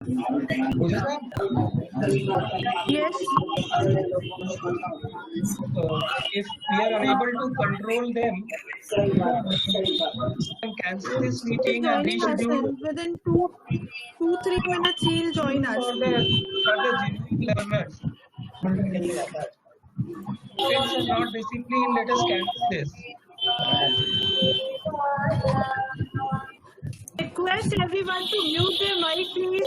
Pooja, Yes. if we are unable to control them, cancel this meeting and Joining us reschedule in within 2-3 minutes he'll join us. for the genuine learners. Students are not disciplined. Let us cancel this. Request everyone to mute their mic, please.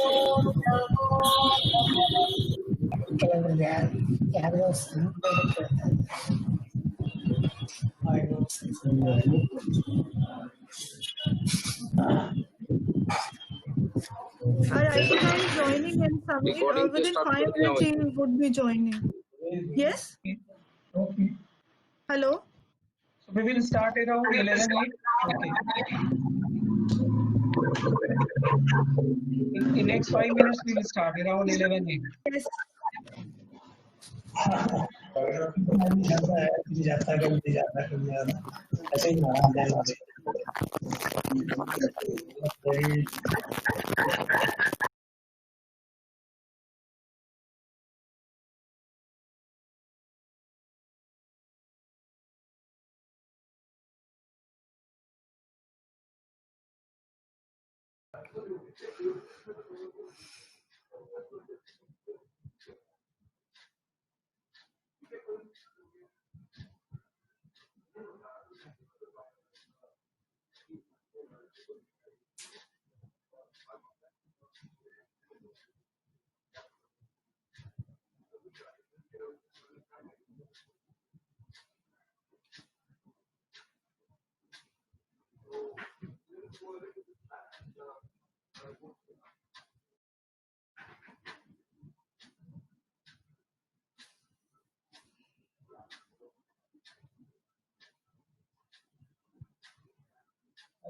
Our IT guy is joining in, Samir. Recording to Within start 5 करते हैं minutes he would be joining. Yes? Okay. Hello? So we will start around 11:08. Okay. In next 5 minutes we will start around 11:08. Yes.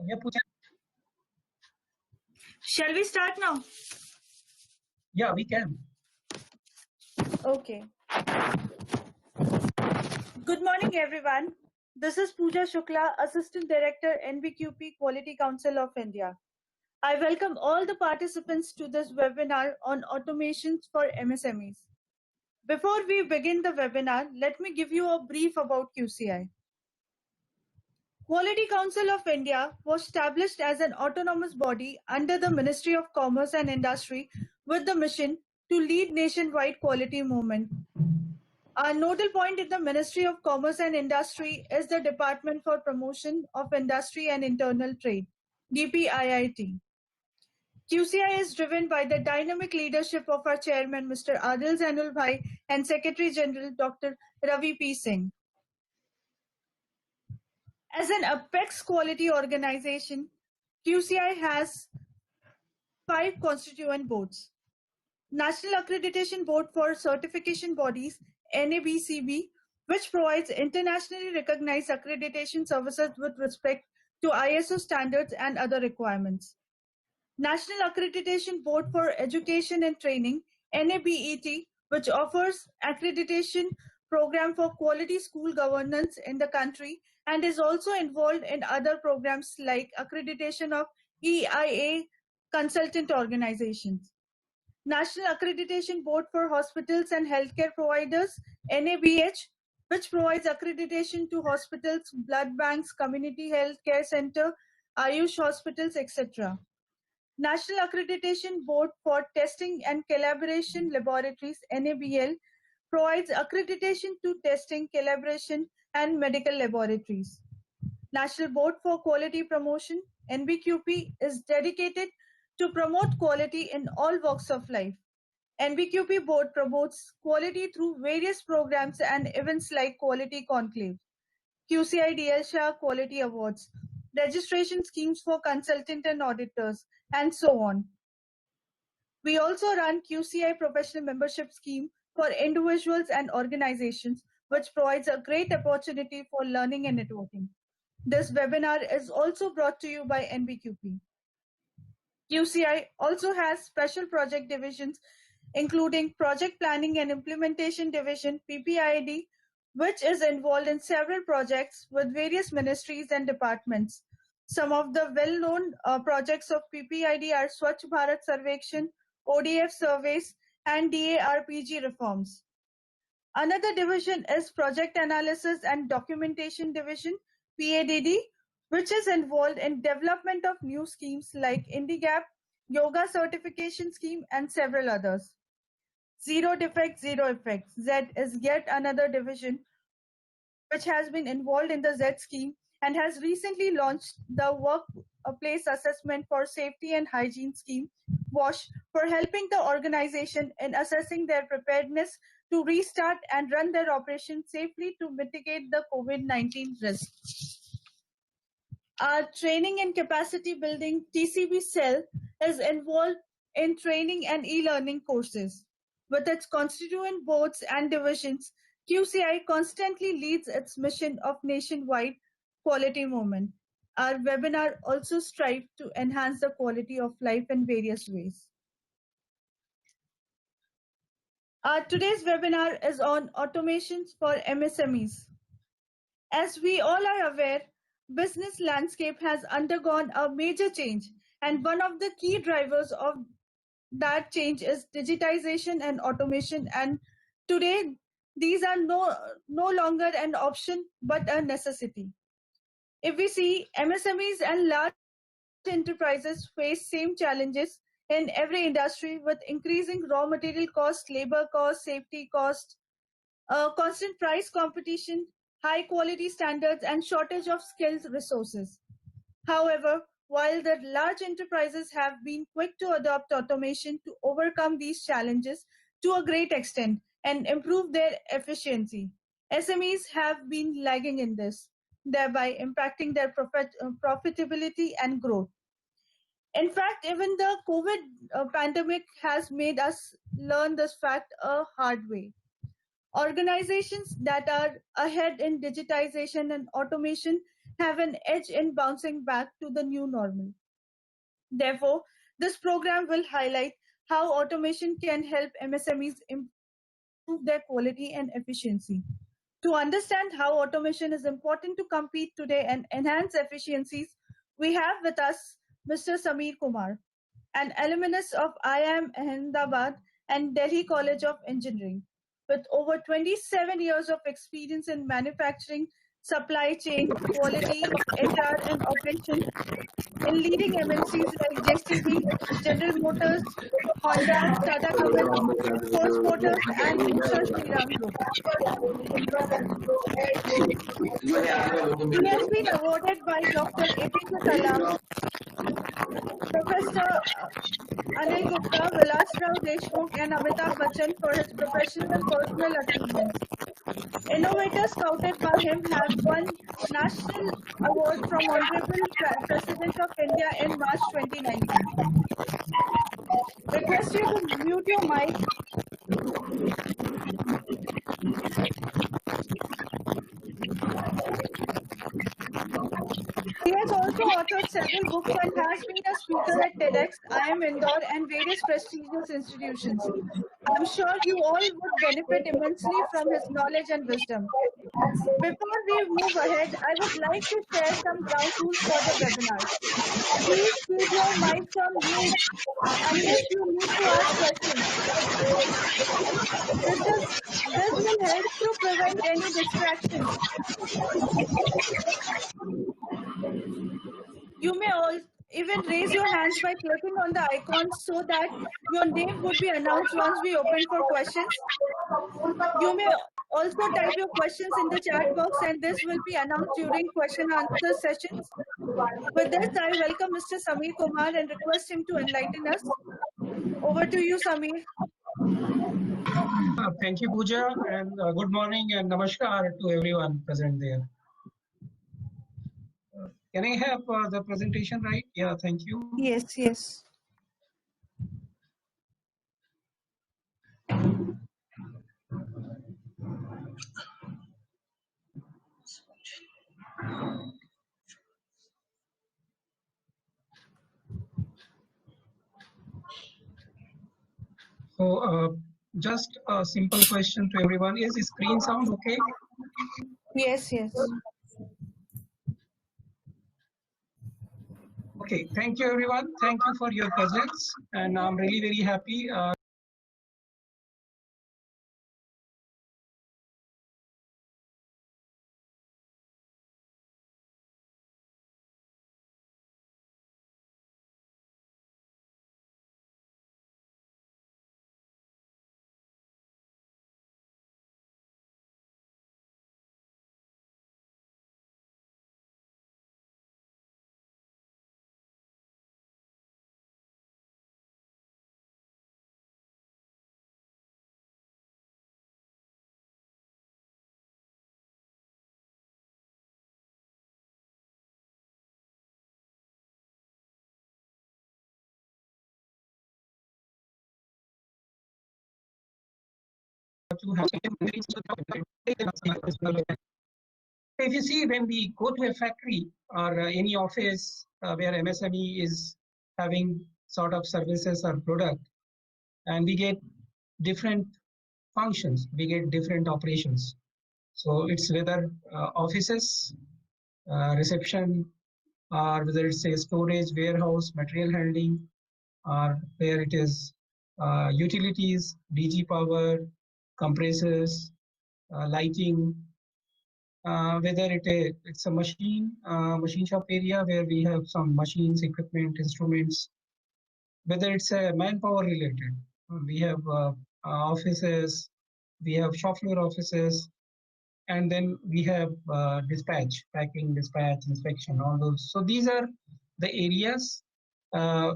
Yeah, Pooja. Shall we start now? Yeah, we can. Okay. Good morning, everyone. This is Pooja Shukla, Assistant Director, NBQP Quality Council of India. I welcome all the participants to this webinar on automations for MSMEs. Before we begin the webinar, let me give you a brief about QCI. Quality Council of India was established as an autonomous body under the Ministry of Commerce and Industry with the mission to lead nationwide quality movement. Our nodal point in the Ministry of Commerce and Industry is the Department for Promotion of Industry and Internal Trade, DPIIT. QCI is driven by the dynamic leadership of our chairman, Mr. Adil Zainul Bhai, and Secretary General, Dr. Ravi P. Singh. As an apex quality organization, QCI has 5 constituent boards. National Accreditation Board for Certification Bodies, NABCB, which provides internationally recognized accreditation services with respect to ISO standards and other requirements. National Accreditation Board for Education and Training, NABET, which offers accreditation program for quality school governance in the country and is also involved in other programs like accreditation of EIA consultant organizations. National Accreditation Board for Hospitals and Healthcare Providers, NABH, which provides accreditation to hospitals, blood banks, community health care center, Ayush hospitals, etc. National Accreditation Board for Testing and Calibration Laboratories, NABL, provides accreditation to testing, calibration, and medical laboratories. National Board for Quality Promotion, NBQP, is dedicated to promote quality in all walks of life. NBQP board promotes quality through various programs and events like Quality Conclave, QCI DL Shah Quality Awards, registration schemes for consultant and auditors, and so on. We also run QCI Professional Membership Scheme for individuals and organizations, which provides a great opportunity for learning and networking. This webinar is also brought to you by NBQP. QCI also has special project divisions, including Project Planning and Implementation Division, PPID, which is involved in several projects with various ministries and departments. Some of the well-known projects of PPID are Swachh Bharat Sarvekshan, ODF surveys, and DARPG reforms. Another division is Project Analysis and Documentation Division, PADD, which is involved in development of new schemes like INDIGAP, Yoga Certification Scheme, and several others. Zero Defects, Zero Effects, Z, is yet another division which has been involved in the Z scheme and has recently launched the Workplace Assessment for Safety and Hygiene Scheme, WASH, for helping the organization in assessing their preparedness to restart and run their operations safely to mitigate the COVID-19 risk. Our Training and Capacity Building TCB cell is involved in training and e-learning courses. With its constituent boards and divisions, QCI constantly leads its mission of nationwide quality movement. Our webinar also strives to enhance the quality of life in various ways. Today's webinar is on automations for MSMEs. As we all are aware, business landscape has undergone a major change, and one of the key drivers of that change is digitization and automation. And today, these are no longer an option, but a necessity. If we see, MSMEs and large enterprises face same challenges in every industry with increasing raw material cost, labor cost, safety cost, constant price competition, high quality standards, and shortage of skilled resources. However, while the large enterprises have been quick to adopt automation to overcome these challenges to a great extent and improve their efficiency, SMEs have been lagging in this, thereby impacting their profitability and growth. In fact, even the COVID pandemic has made us learn this fact a hard way. Organizations that are ahead in digitization and automation have an edge in bouncing back to the new normal. Therefore, this program will highlight how automation can help MSMEs improve their quality and efficiency. To understand how automation is important to compete today and enhance efficiencies, we have with us Mr. Sameer Kumar, an alumnus of IIM Ahmedabad and Delhi College of Engineering, with over 27 years of experience in manufacturing, supply chain, quality, HR, and operations in leading MNCs like JCB, General Motors, Honda, Tata Cummins, Force Motors, and Usha Shriram Group. He has been awarded by Dr. APJ Kalam, Professor Anil Gupta, Vilas Rao Deshmukh, and Amitabh Bachchan for his professional and personal achievements. Innovators scouted by him have won national award from Honorable President of India in March 2019. Request you to mute your mic. He has also authored several books and has been a speaker at TEDx, IIM Indore, and various prestigious institutions. I'm sure you all would benefit immensely from his knowledge and wisdom. Before we move ahead, I would like to share some ground rules for the webinar. Please keep your mics on mute unless you need to ask questions. This will help to prevent any distractions. You may even raise your hands by clicking on the icons so that your name would be announced once we open for questions. You may also type your questions in the chat box and this will be announced during question and answer sessions. With this, I welcome Mr. Sameer Kumar and request him to enlighten us. Over to you, Sameer. Thank you, Pooja, and good morning and namaskar to everyone present there. Can I have the presentation right? Yeah, thank you. Yes, yes. So, just a simple question to everyone. Is the screen sound okay? Yes, yes. Okay, thank you everyone. Thank you for your presence, and I'm really very happy to have. If you see, when we go to a factory or any office where MSME is having sort of services or product, and we get different functions, we get different operations. So it's whether offices, reception, or whether it's a storage, warehouse, material handling, or where it is utilities, DG power, compressors, lighting, whether it's a machine shop area where we have some machines, equipment, instruments, whether it's a manpower related, we have offices, we have shop floor offices, and then we have dispatch, packing, dispatch, inspection, all those. So these are the areas uh,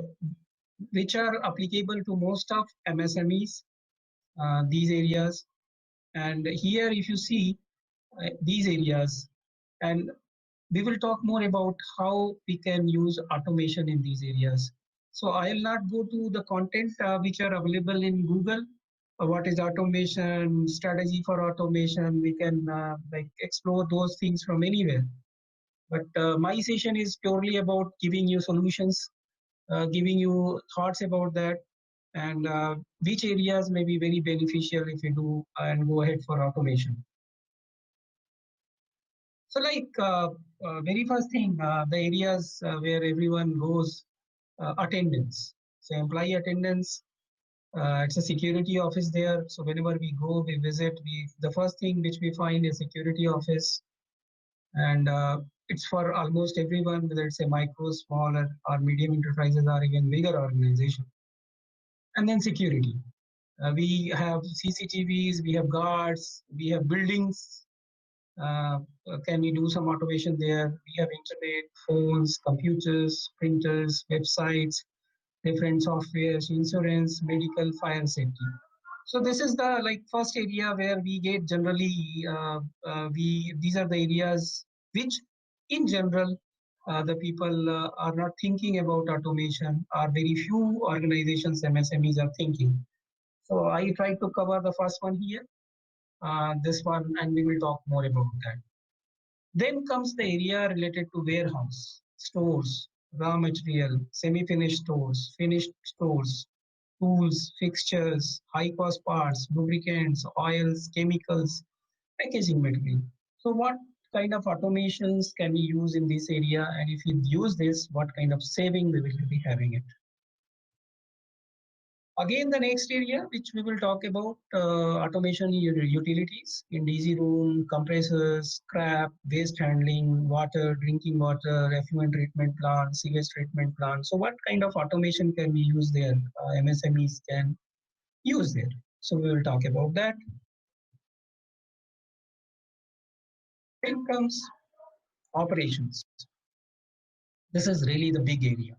which are applicable to most of MSMEs, these areas. And here, if you see these areas, and we will talk more about how we can use automation in these areas. So I'll not go to the content which are available in Google. What is automation, strategy for automation? We can like explore those things from anywhere. But my session is purely about giving you solutions, giving you thoughts about that, and which areas may be very beneficial if you do and go ahead for automation. So like very first thing, the areas where everyone goes, attendance. So employee attendance, it's a security office there. So whenever we go, we visit, the first thing which we find is security office. And it's for almost everyone, whether it's a micro, small, or medium enterprises or even bigger organization. And then security. We have CCTVs, we have guards, we have buildings. Can we do some automation there? We have internet, phones, computers, printers, websites, different softwares, insurance, medical, fire safety. So this is the like first area where we get generally these are the areas which in general the people are not thinking about automation, or very few organizations MSMEs are thinking. So I try to cover the first one here, this one, and we will talk more about that. Then comes the area related to warehouse, stores, raw material, semi-finished stores, finished stores, tools, fixtures, high-cost parts, lubricants, oils, chemicals, packaging material. So what kind of automations can we use in this area? And if we use this, what kind of saving we will be having it? Again, the next area which we will talk about, automation utilities in DG room, compressors, scrap, waste handling, water, drinking water, effluent treatment plant, sewage treatment plant. So what kind of automation can we use there? MSMEs can use there. So we will talk about that. Then comes operations. This is really the big area.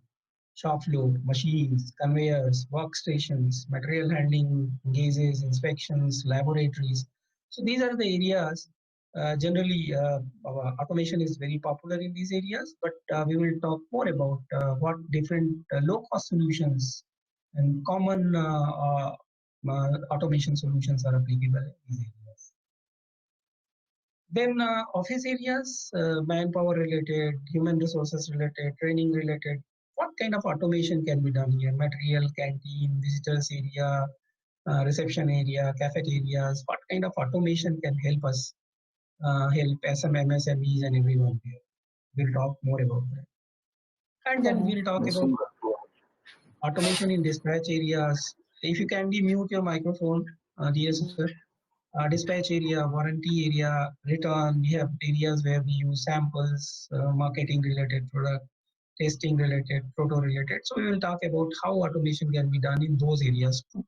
Shop floor, machines, conveyors, workstations, material handling, gauges, inspections, laboratories. So these are the areas. Generally, automation is very popular in these areas, but we will talk more about what different low-cost solutions and common automation solutions are applicable in these areas. Then office areas, manpower related, human resources related, training related. What kind of automation can be done here? Material, canteen, visitors area, reception area, cafeterias. What kind of automation can help us, help SMEs and everyone here? We'll talk more about that. And then we'll talk about automation in dispatch areas. If you kindly mute your microphone, dear sir. Dispatch area, warranty area, return. We have areas where we use samples, marketing related product, testing related, proto related. So we will talk about how automation can be done in those areas too.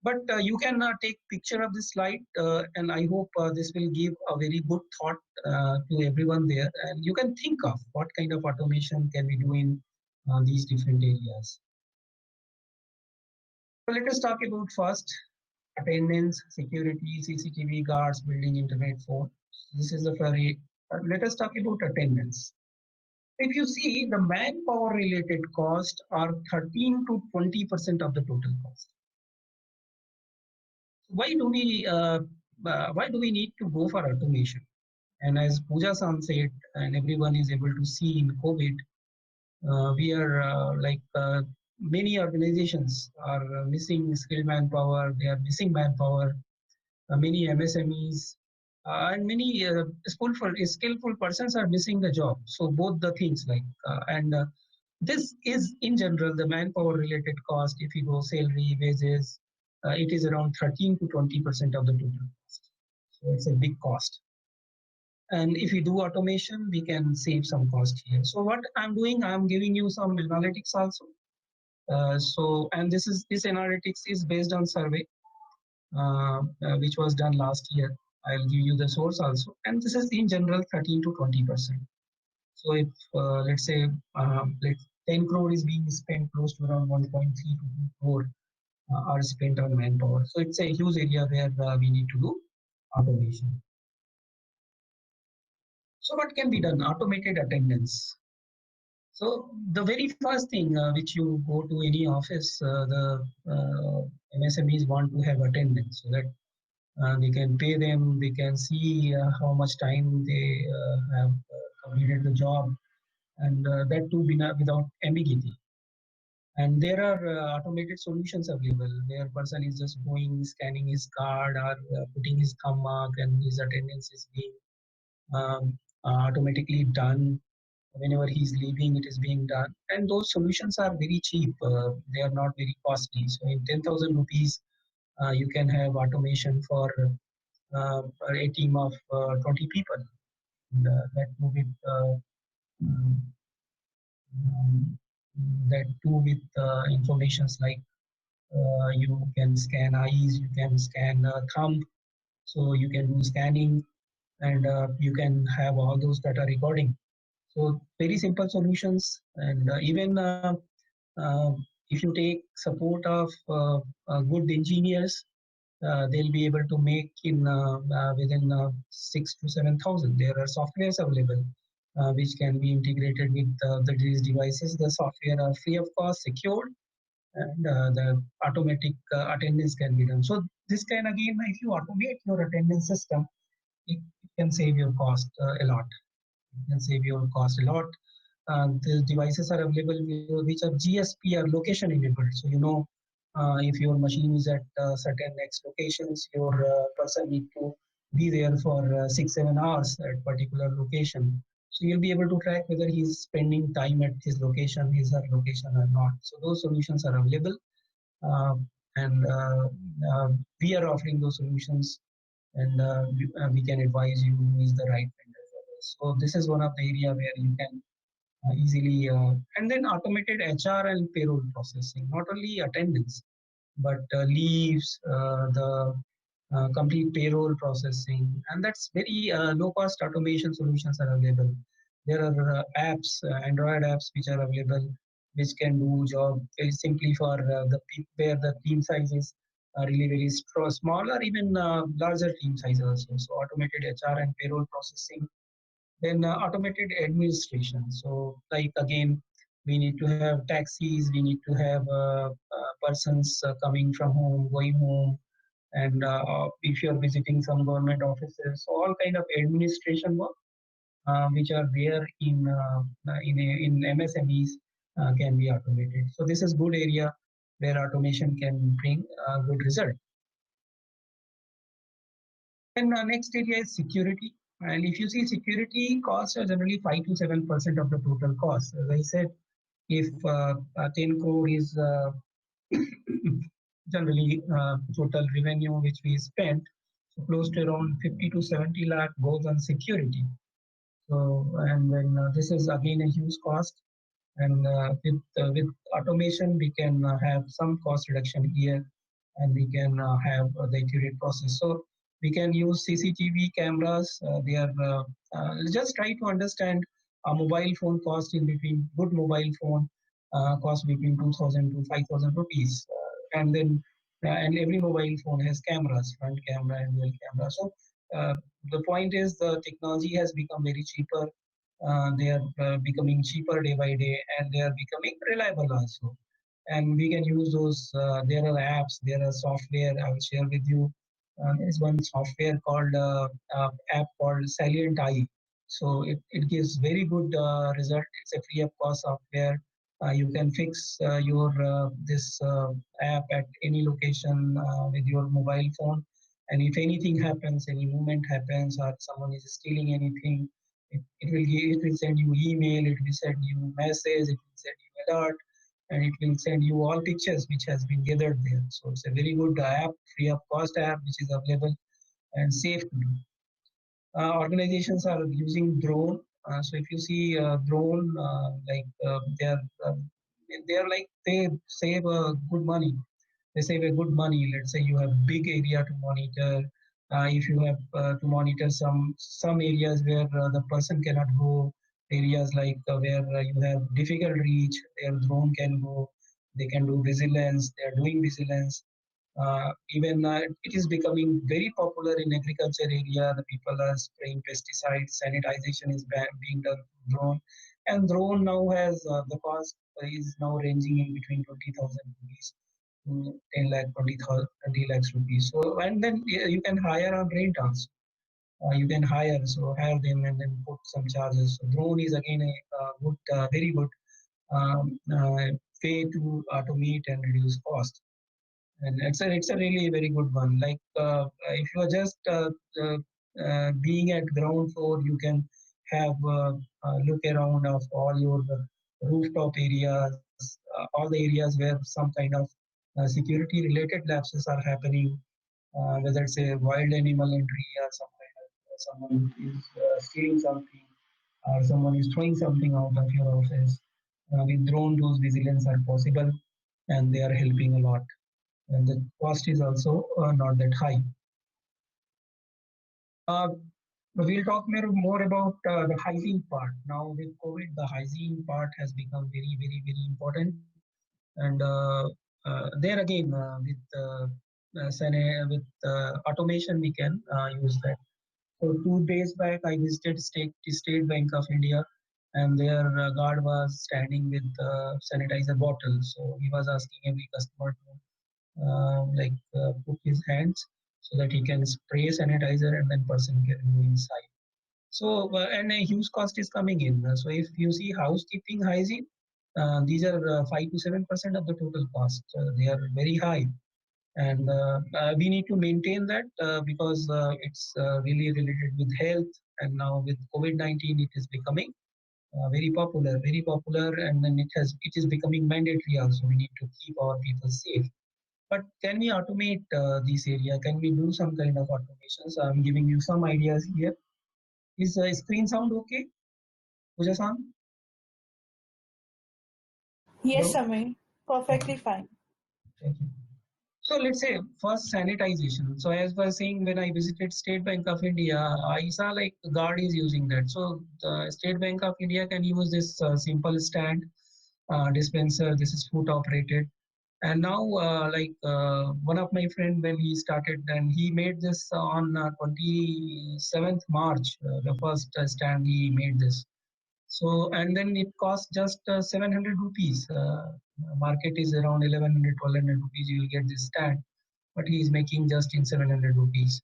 But you can take picture of this slide, and I hope this will give a very good thought to everyone there. And you can think of what kind of automation can we do in these different areas. So let us talk about first attendance, security, CCTV guards, building internet phone. This is a very, let us talk about attendance. If you see the manpower related cost are 13 to 20% of the total cost. Why do we need to go for automation? And as Pooja San said, and everyone is able to see in COVID, we are many organizations are missing skilled manpower, they are missing manpower, many MSMEs, and many skillful persons are missing the job. So both the things this is in general the manpower related cost. If you go salary, wages, it is around 13 to 20% of the total cost. So it's a big cost. And if we do automation, we can save some cost here. So what I'm doing, I'm giving you some analytics also. And this analytics is based on survey which was done last year. I'll give you the source also. And this is in general 13 to 20%. So if let's say 10 crore is being spent, close to around 1.3 to 2 crore are spent on manpower. So it's a huge area where we need to do automation. So what can be done? Automated attendance. So the very first thing which you go to any office, the MSMEs want to have attendance so that they can pay them, they can see how much time they have completed the job, and that too without ambiguity. And there are automated solutions available where person is just going, scanning his card or putting his thumb mark, and his attendance is being automatically done. Whenever he's leaving, it is being done. And those solutions are very cheap. They are not very costly. So in 10,000 rupees, you can have automation for a team of 20 people. And, um, that too with informations like you can scan eyes, you can scan thumb, so you can do scanning, and you can have all those data recording. So very simple solutions, and even if you take support of good engineers, they'll be able to make in within 6 to 7,000. There are softwares available which can be integrated with these devices. The software are free of cost, secured, and the automatic attendance can be done. So this can again, if you automate your attendance system, it can save your cost a lot. It can save your cost a lot. The devices are available which are GSP or location enabled. So you know if your machine is at certain X locations, your person need to be there for 6-7 hours at particular location. So you'll be able to track whether he's spending time at his location, his or location or not. So those solutions are available, uh, and we are offering those solutions, and we can advise you who is the right vendor for this. So this is one of the area where you can easily, and then automated HR and payroll processing, not only attendance, but leaves, the complete payroll processing, and that's very low cost automation solutions are available. There are apps, Android apps which are available, which can do job very simply for where the team size is really very small, or even larger team size also. So automated HR and payroll processing, then automated administration. So like again, we need to have taxis, we need to have persons coming from home, going home, and if you're visiting some government offices, so all kind of administration work which are there in MSMEs can be automated. So this is good area where automation can bring a good result. And next area is security. And if you see, security costs are generally 5 to 7% of the total cost. As I said, if 10 crore is generally total revenue which we spent, so close to around 50 to 70 lakh goes on security. So, and then this is again a huge cost. And with automation, we can have some cost reduction here, and we can have the accurate process. So we can use CCTV cameras. They are just try to understand a mobile phone cost in between good mobile phone cost between 2,000 to 5,000 rupees, and then and every mobile phone has cameras, front camera and rear camera. So uh, the point is the technology has become very cheaper. They are becoming cheaper day by day, and they are becoming reliable also. And we can use those. There are apps, there are software. I will share with you. There is one software called app called Salient Eye. So it gives very good result. It's a free of cost software. You can fix your this app at any location with your mobile phone. And if anything happens, any movement happens, or someone is stealing anything, it will send you email, it will send you message, it will send you alert, and it will send you all pictures which has been gathered there. So it's a very good app, free of cost app, which is available and safe to do. Organizations are using drone. So if you see drone, they are like they save good money. They save a good money. Let's say you have big area to monitor. If you have to monitor some areas where the person cannot go, areas like where you have difficult reach, their drone can go. They can do vigilance. They are doing vigilance. Even it is becoming very popular in agriculture area. The people are spraying pesticides. Sanitization is being done through drone, and drone now has the cost is now ranging in between 20,000 rupees to 10 lakh, 20 lakhs rupees. So, and then you can hire on rent also. You can hire, so hire them and then put some charges. So drone is again a good, very good way to automate and reduce cost. And it's a really very good one. Like if you are just being at ground floor, you can have look around of all your rooftop areas, all the areas where some kind of security related lapses are happening, whether it's a wild animal entry or some kind of someone is stealing something or someone is throwing something out of your office. With drone, those vigilance are possible, and they are helping a lot, and the cost is also not that high. Uh, we'll talk more about the hygiene part. Now with COVID, the hygiene part has become very, very, very important. And there again, with automation, we can use that. So 2 days back, I visited State Bank of India, and their guard was standing with sanitizer bottles. So he was asking every customer to put his hands so that he can spray sanitizer and then person can go inside. So and a huge cost is coming in. So if you see housekeeping hygiene, these are 5 to 7% of the total cost. They are very high, and we need to maintain that because it's really related with health. And now with COVID-19, it is becoming very popular, and then it is becoming mandatory. Also, we need to keep our people safe. But can we automate this area? Can we do some kind of automation? So I'm giving you some ideas here. Is screen sound okay? Puja-san? Yes, Hello? Samir. Okay, Perfectly fine. thank you. So let's say first sanitization. So as I was saying, when I visited State Bank of India, I saw like the guard is using that. So the State Bank of India can use this simple stand dispenser. This is foot operated. And now, one of my friend, when he started, and he made this on 27th March, the first stand he made this. So, and then it costs just 700 rupees. Market is around 1100, 1200 rupees. You will get this stand, but he is making just in 700 rupees.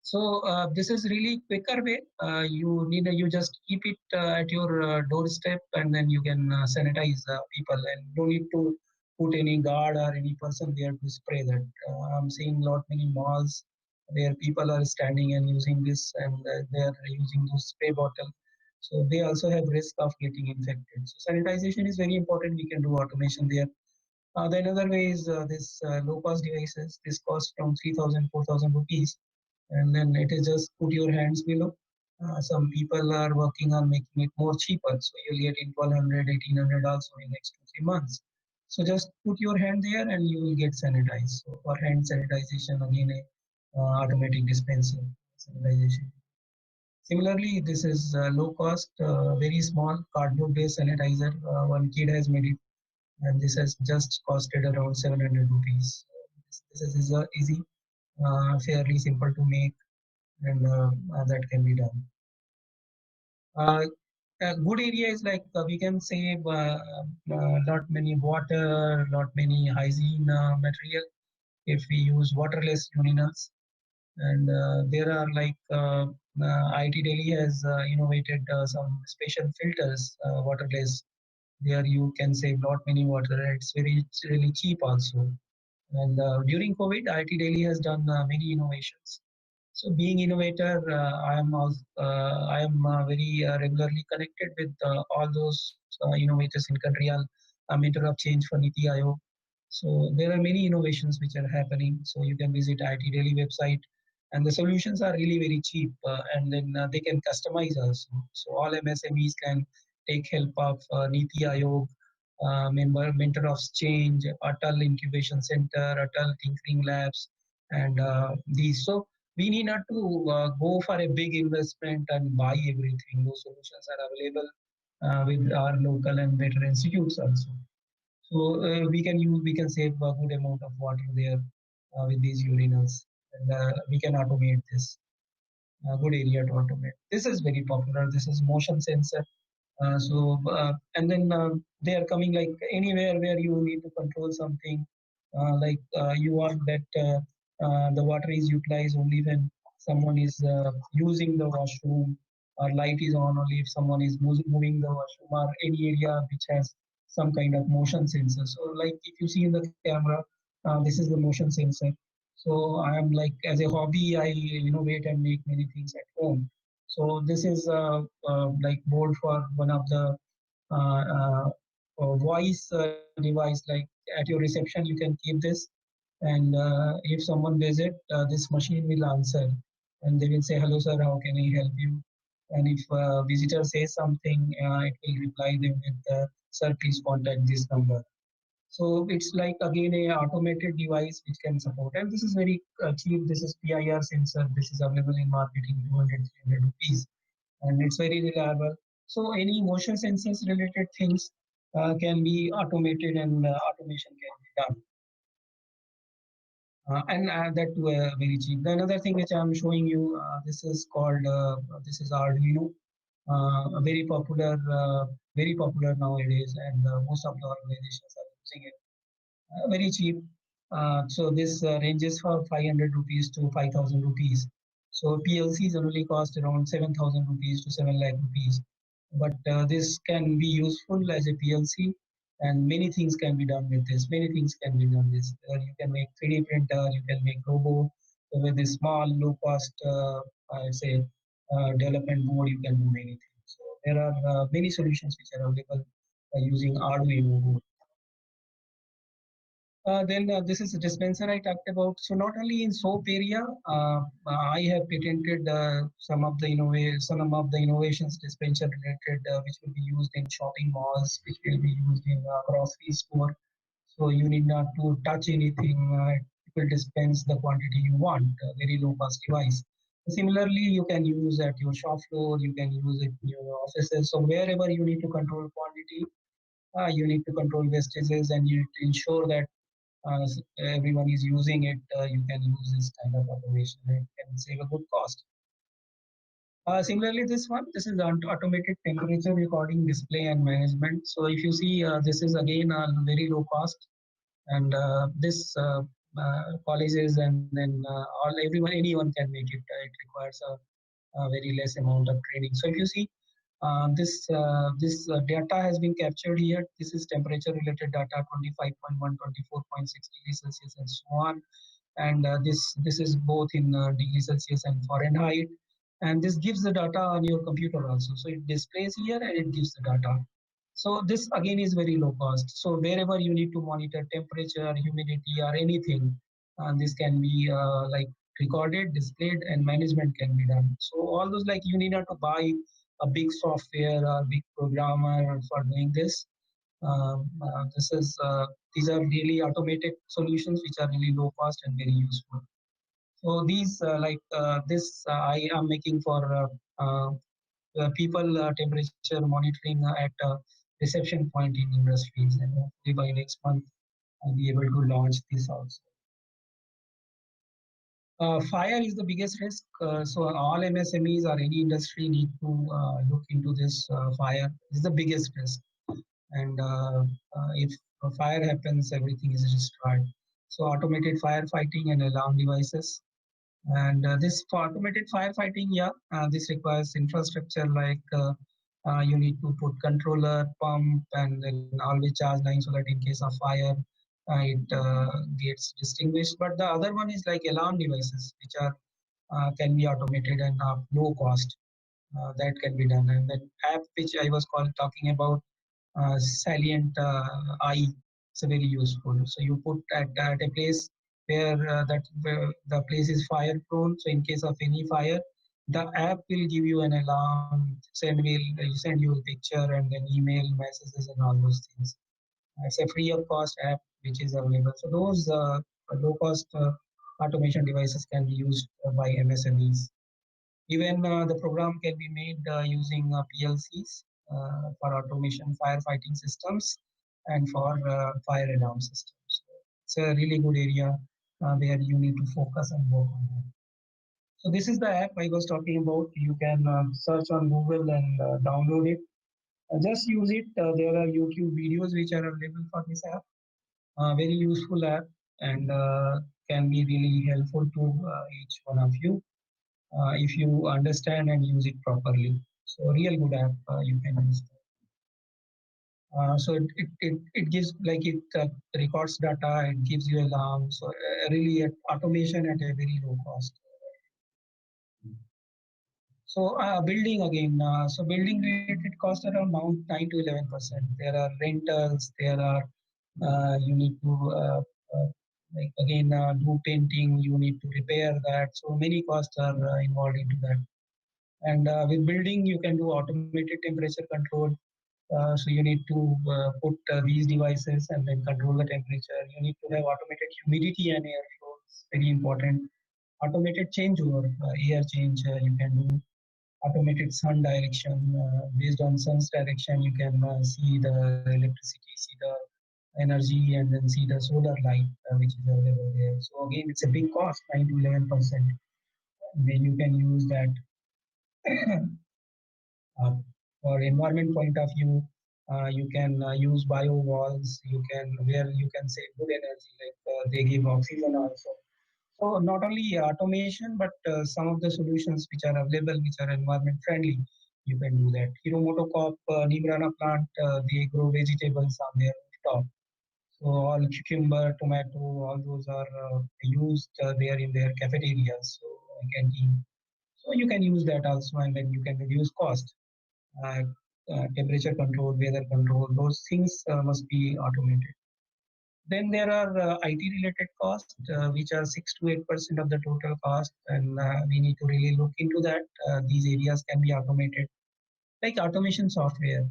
So this is really quicker way. You just keep it at your doorstep, and then you can sanitize people, and don't need to put any guard or any person there to spray that. I'm seeing lot many malls. where people are standing and using this, and they are using those spray bottle. So they also have risk of getting infected. So sanitization is very important. We can do automation there. The another way is this low cost devices. This costs from 3,000, 4,000 rupees, and then it is just put your hands below. Some people are working on making it more cheaper, so you'll get in 1,200, 1,800 also in next 2, 3 months. So just put your hand there and you will get sanitized. So for hand sanitization, again a automatic dispenser sanitization. Similarly, this is low cost, very small cardboard based sanitizer. One kid has made it, and this has just costed around 700 rupees. This is easy, fairly simple to make, and that can be done. Uh, a good area is like we can save lot many water, lot many hygiene material if we use waterless urinals. And there are like IT Delhi has innovated some special filters, waterless. There you can save lot many water. It's really cheap also. And during COVID, IT Delhi has done many innovations. So being innovator, I am very regularly connected with all those innovators in country. I'm mentor of change for Niti Aayog. So there are many innovations which are happening. So you can visit IT Daily website, and the solutions are really very cheap, and then they can customize also. So all MSMEs can take help of Niti Aayog, mentor of change, Atal Incubation Center, Atal Tinkering Labs, and these. So we need not to go for a big investment and buy everything. Those solutions are available with our local and better institutes also. So we can save a good amount of water there with these urinals, and we can automate this. A good area to automate. This is very popular. This is motion sensor. And then they are coming like anywhere where you need to control something, like you want that the water is utilized only when someone is using the washroom, or light is on only if someone is moving the washroom, or any area which has some kind of motion sensor. So like if you see in the camera, this is the motion sensor. So I am like as a hobby, I innovate and make many things at home. So this is like board for one of the voice device. Like at your reception, you can keep this, and if someone visit, this machine will answer, and they will say, "Hello, sir. How can I help you?" And if visitor says something, it will reply them with, "Sir, please contact this number." So it's like again a automated device which can support, and this is very cheap. This is PIR sensor. This is available in marketing 200, 300 rupees, and it's very reliable. So any motion sensors related things can be automated, and automation can be done. And that too very cheap. The another thing which I'm showing you, this is called this is Arduino, very popular nowadays, and most of the organizations are using it. Very cheap. So this ranges from 500 rupees to 5,000 rupees. So PLCs only cost around 7,000 rupees to 7 lakh rupees. But this can be useful as a PLC, and many things can be done with this. Many things can be done with this. You can make 3D printer, you can make robo. So with a small, low cost, I say, development board, you can do many things. So there are many solutions which are available using Arduino. Then this is a dispenser I talked about. So not only in soap area, I have patented some of the innovations dispenser related, which will be used in shopping malls, which will be used in grocery store. So you need not to touch anything. It will dispense the quantity you want. Very low cost device. Similarly, you can use at your shop floor. You can use it in your offices. So wherever you need to control quantity, you need to control wastages, and you need to ensure that everyone is using it, you can use this kind of automation. It can save a good cost. Similarly, this is automated temperature recording, display, and management. So if you see, this is again very low cost, and this colleges and then anyone can make it. It requires a very less amount of training. So if you see, this data has been captured here. This is temperature related data 25.1, 24.6 degrees Celsius, and so on. and this is both in degrees Celsius and Fahrenheit, and this gives the data on your computer also. So it displays here and it gives the data. So this again is very low cost. So wherever you need to monitor temperature, humidity, or anything, this can be like recorded, displayed, and management can be done. So all those, like, you need not to buy a big software or big programmer for doing this. This is these are really automated solutions which are really low cost and very useful. So these this I am making for people temperature monitoring at reception point in industries, and hopefully by next month I'll be able to launch this also. Fire is the biggest risk. So all MSMEs or any industry need to look into this fire. This is the biggest risk. And if a fire happens, everything is destroyed. So automated firefighting and alarm devices. And this for automated firefighting, yeah, this requires infrastructure like you need to put controller, pump, and then always charge line so that in case of fire, it gets distinguished. But the other one is like alarm devices, which are can be automated and low cost. That can be done. And then app which I was talking about, Salient eye, is very useful. So you put at a place where the place is fire prone. So in case of any fire, the app will give you an alarm, send you a picture, and then email messages and all those things. It's a free of cost app which is available. So those low cost automation devices can be used by MSMEs. Even the program can be made using PLCs for automation firefighting systems and for fire alarm systems. It's a really good area where you need to focus and work on that. So this is the app I was talking about. You can search on Google and download it. Just use it. There are YouTube videos which are available for this app. Very useful app, and can be really helpful to each one of you if you understand and use it properly. So real good app you can use. So it gives like it records data, it gives you alarm. So really automation at a very low cost. So building again, so building related cost around 9 to 11%. There are rentals, there are you need to like again do painting, you need to repair that. So many costs are involved into that. And with building, you can do automated temperature control. So you need to put these devices and then control the temperature. You need to have automated humidity and airflow. It's very important. Automated changeover, air change you can do. Automated sun direction. Based on sun's direction, you can see the electricity, see the energy, and then see the solar light which is available there. So again, it's a big cost, 9 to 11%. Then you can use that Uh, for environment point of view, you can use bio walls. You can where you can save good energy, like they give oxygen also. So not only automation, but some of the solutions which are available, which are environment friendly, you can do that. Hiromoto Corp, Nimrana plant, they grow vegetables on their rooftop. So all cucumber, tomato, all those are used there in their cafeterias, so canteen. So you can use that also, and then you can reduce cost. uh, Temperature control, weather control, those things must be automated. Then there are IT related costs, which are 6 to 8% of the total cost, and we need to really look into that. These areas can be automated, like automation software.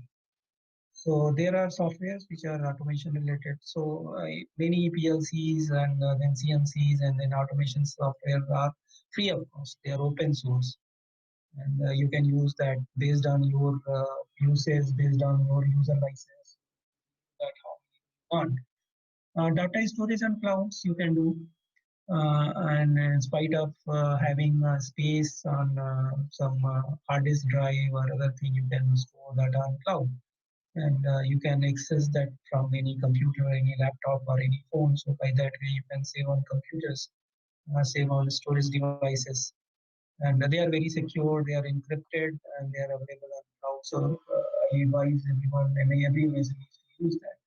So there are softwares which are automation related. So many PLCs and then CNCs and then automation software are free of cost. They are open source, and you can use that based on your usage, based on your user license, that how you want. Data storage on clouds you can do, and in spite of having space on some hard disk drive or other thing, you can store data on cloud, and you can access that from any computer, any laptop, or any phone. So by that way, you can save on computers, save on storage devices, and they are very secure. They are encrypted and they are available on cloud. So I advise everyone, every needs to use that.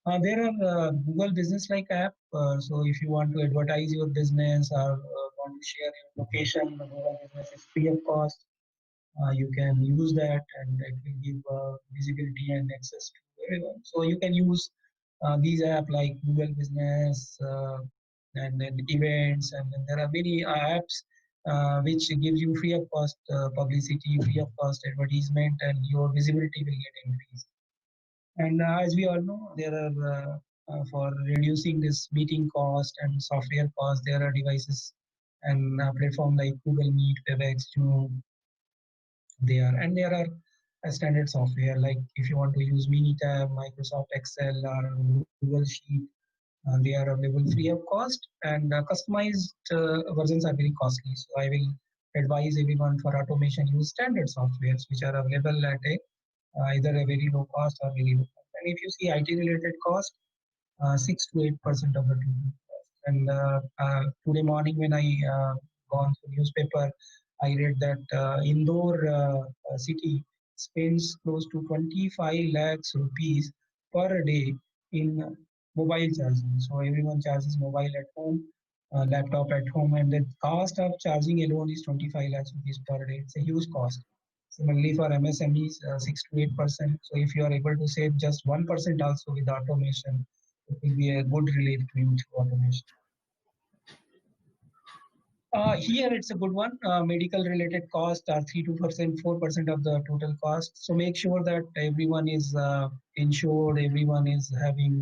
There are Google Business like app. So if you want to advertise your business or want to share your location, the Google Business is free of cost. You can use that and it will give visibility and access to everyone. So you can use these apps like Google Business and then events, and then there are many apps which gives you free of cost publicity, free of cost advertisement, and your visibility will get increased. And as we all know, there are for reducing this meeting cost and software cost, there are devices and platform like Google Meet, WebEx, Zoom, there. And there are standard software like if you want to use Minitab, Microsoft Excel, or Google Sheet, they are available free of cost, and customized versions are very costly. So I will advise everyone for automation use standard softwares which are available at a either a very low cost or very low cost. And if you see IT related cost, 6 to 8% of the total cost. And today morning when I gone through newspaper, I read that Indore city spends close to 25 lakhs rupees per day in mobile charging. So everyone charges mobile at home, laptop at home, and the cost of charging alone is 25 lakhs rupees per day. It's a huge cost. Similarly, for MSMEs, 6 to 8%. So if you are able to save just 1% also with automation, it will be a good relief to you through automation. Here it's a good one. Medical related costs are 3 to 4% of the total cost. So make sure that everyone is insured, everyone is having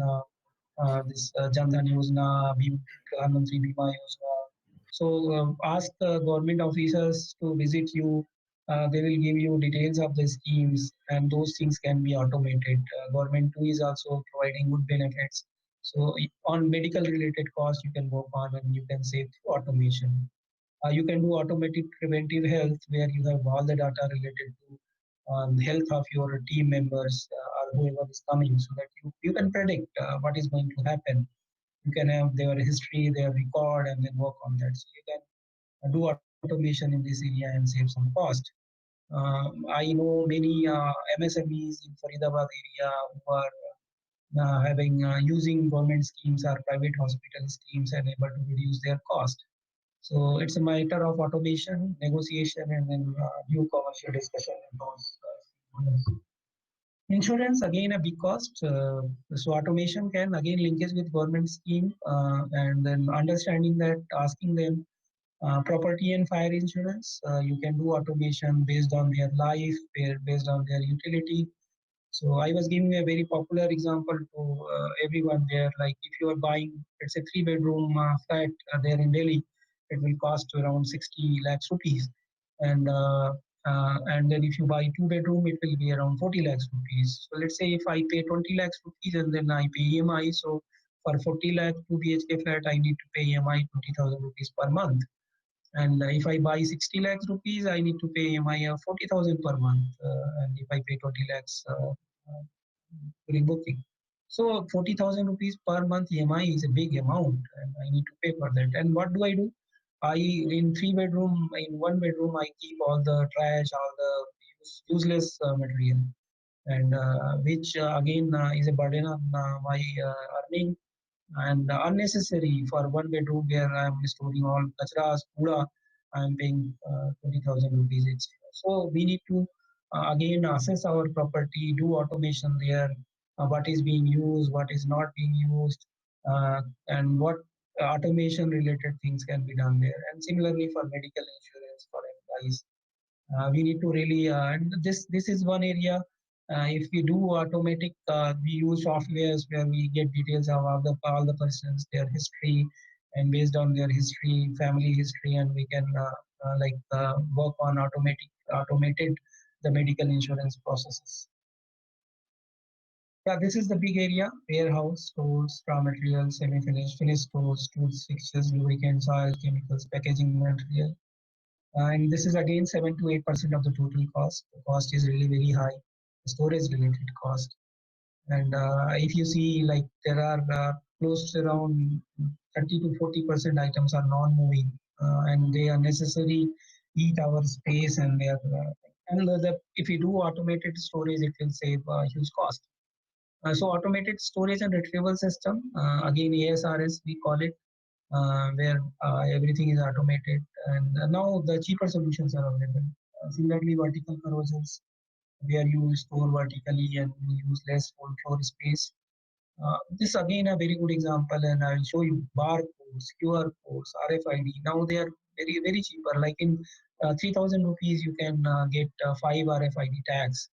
this Jan Dhan Yojana, Pradhan Mantri Bima Yojana. So ask the government officers to visit you. They will give you details of the schemes, and those things can be automated. Government too is also providing good benefits. So on medical related costs, you can work on and you can save through automation. You can do automatic preventive health where you have all the data related to health of your team members or whoever is coming, so that you can predict what is going to happen. You can have their history, their record, and then work on that. So you can do automation in this area and save some cost. I know many MSMEs in Faridabad area who are having using government schemes or private hospital schemes and able to reduce their cost. So it's a matter of automation, negotiation, and then new commercial discussion in those. Insurance again a big cost. So automation can again linkage with government scheme, and then understanding that, asking them property and fire insurance. You can do automation based on their life, based on their utility. So I was giving a very popular example to everyone there. Like if you are buying, let's say 3 bedroom flat there in Delhi, it will cost around 60 lakhs rupees. And then if you buy 2 bedroom, it will be around 40 lakhs rupees. So let's say if I pay 20 lakhs rupees and then I pay EMI. So for 40 lakh 2 BHK flat, I need to pay EMI 20,000 rupees per month. And if I buy 60 lakhs rupees, I need to pay EMI of 40,000 per month. And if I pay 20 lakhs during booking. So 40,000 rupees per month EMI is a big amount and I need to pay for that. And what do I do? I in 3 bedroom, in 1 bedroom, I keep all the trash, all the useless material, and which again is a burden on my earning and unnecessary. For 1 bedroom where I am storing all kachras, kuda, I am paying 20,000 rupees extra. So we need to again assess our property, do automation there, what is being used, what is not being used, and what automation related things can be done there. And similarly for medical insurance for employees, we need to really and this is one area. If we do automatic, we use softwares where we get details of all the persons, their history, and based on their history, family history, and we can work on automated the medical insurance processes. Yeah, this is the big area: warehouse, stores, raw materials, semi-finished, finished stores, tools, fixtures, lubricants, oil, chemicals, packaging material. And this is again 7 to 8% of the total cost. The cost is really very high, the storage related cost. And if you see, like there are close to around 30 to 40% items are non-moving, and they are necessary eat our space, and they are if you do automated storage, it will save huge cost. So automated storage and retrieval system, again ASRS we call it, where everything is automated, and now the cheaper solutions are available. Similarly, vertical corrosions, where you store vertically and you use less floor space. This again a very good example, and I'll show you barcodes, QR codes, RFID. Now they are very cheaper. Like in 3,000 rupees, you can get 5 RFID tags.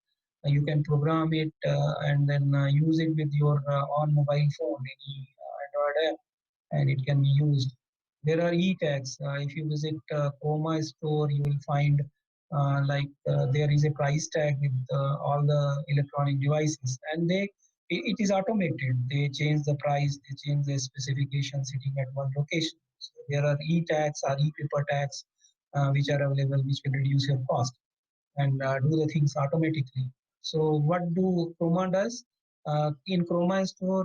You can program it and then use it with your on mobile phone, any Android app, and it can be used. There are e-tags. If you visit Chroma store, you will find there is a price tag with all the electronic devices, and it is automated. They change the price, they change the specification sitting at one location. So there are e-tags or e-paper tags which are available, which will reduce your cost and do the things automatically. So what do Chroma does? In Chroma store,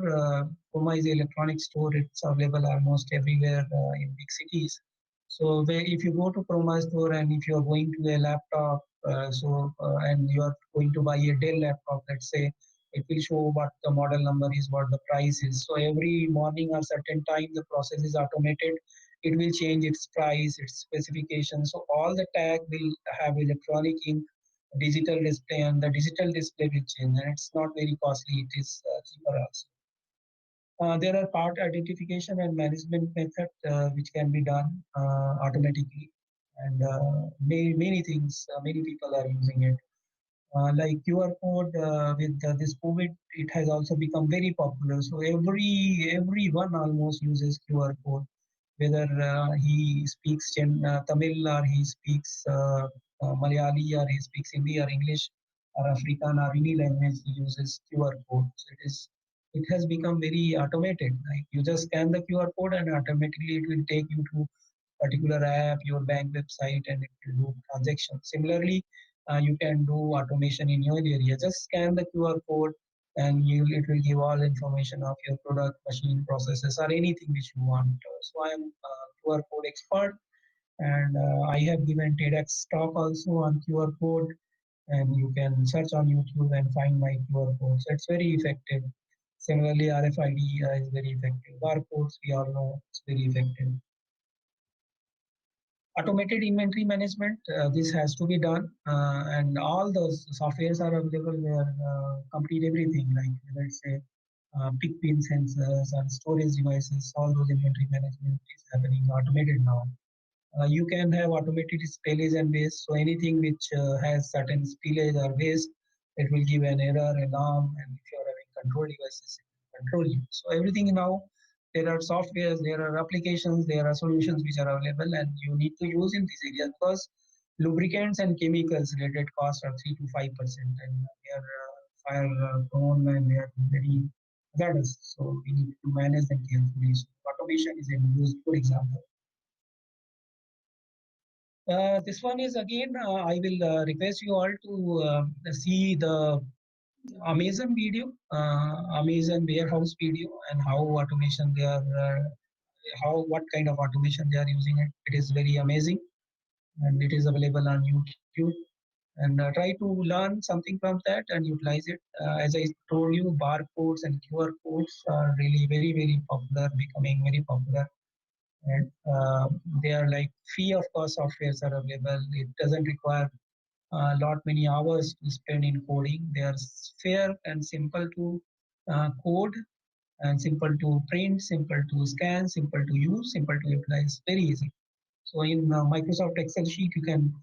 Chroma is an electronic store. It's available almost everywhere in big cities. So if you go to Chroma store and if you are going to a laptop, and you are going to buy a Dell laptop, let's say, it will show what the model number is, what the price is. So every morning or certain time, the process is automated. It will change its price, its specification. So all the tag will have electronic ink, digital display, and the digital display will change. And it's not very costly. It is cheaper also. There are part identification and management method which can be done automatically, and many things. Many people are using it. Like QR code with this COVID, it has also become very popular. So everyone almost uses QR code, whether he speaks Tamil or he speaks Malayali or he speaks Hindi or English or African or any language, he uses QR code. So it has become very automated. Like you just scan the QR code and automatically it will take you to particular app, your bank website, and it will do transactions. Similarly, you can do automation in your area. Just scan the QR code and it will give all information of your product, machine, processes, or anything which you want. So I am QR code expert, and I have given TEDx talk also on QR code, and you can search on YouTube and find my QR code. So it's very effective. Similarly, RFID is very effective. Barcodes, we all know it's very effective. Automated inventory management, this has to be done, and all those softwares are available where complete everything, like let's say pick pin sensors and storage devices. All those inventory management is happening automated now. You can have automated spillage and waste. So anything which has certain spillage or waste, it will give an error alarm, and if you are having control devices, it will control you. So everything now, there are softwares, there are applications, there are solutions which are available, and you need to use in this area because lubricants and chemicals related costs are 3 to 5%, and they are fire prone and they are very hazardous. So we need to manage them carefully. So automation is a useful example. This one is again, I will request you all to see the Amazon video, Amazon warehouse video, and how automation they are, what kind of automation they are using it. It is very amazing, and it is available on YouTube. And try to learn something from that and utilize it. As I told you, barcodes and QR codes are really very popular, becoming very popular, and they are like free of cost softwares are available. It doesn't require a lot many hours to spend in coding. They are fair and simple to code, and simple to print, simple to scan, simple to use, simple to utilize. Very easy. So in Microsoft Excel sheet, you can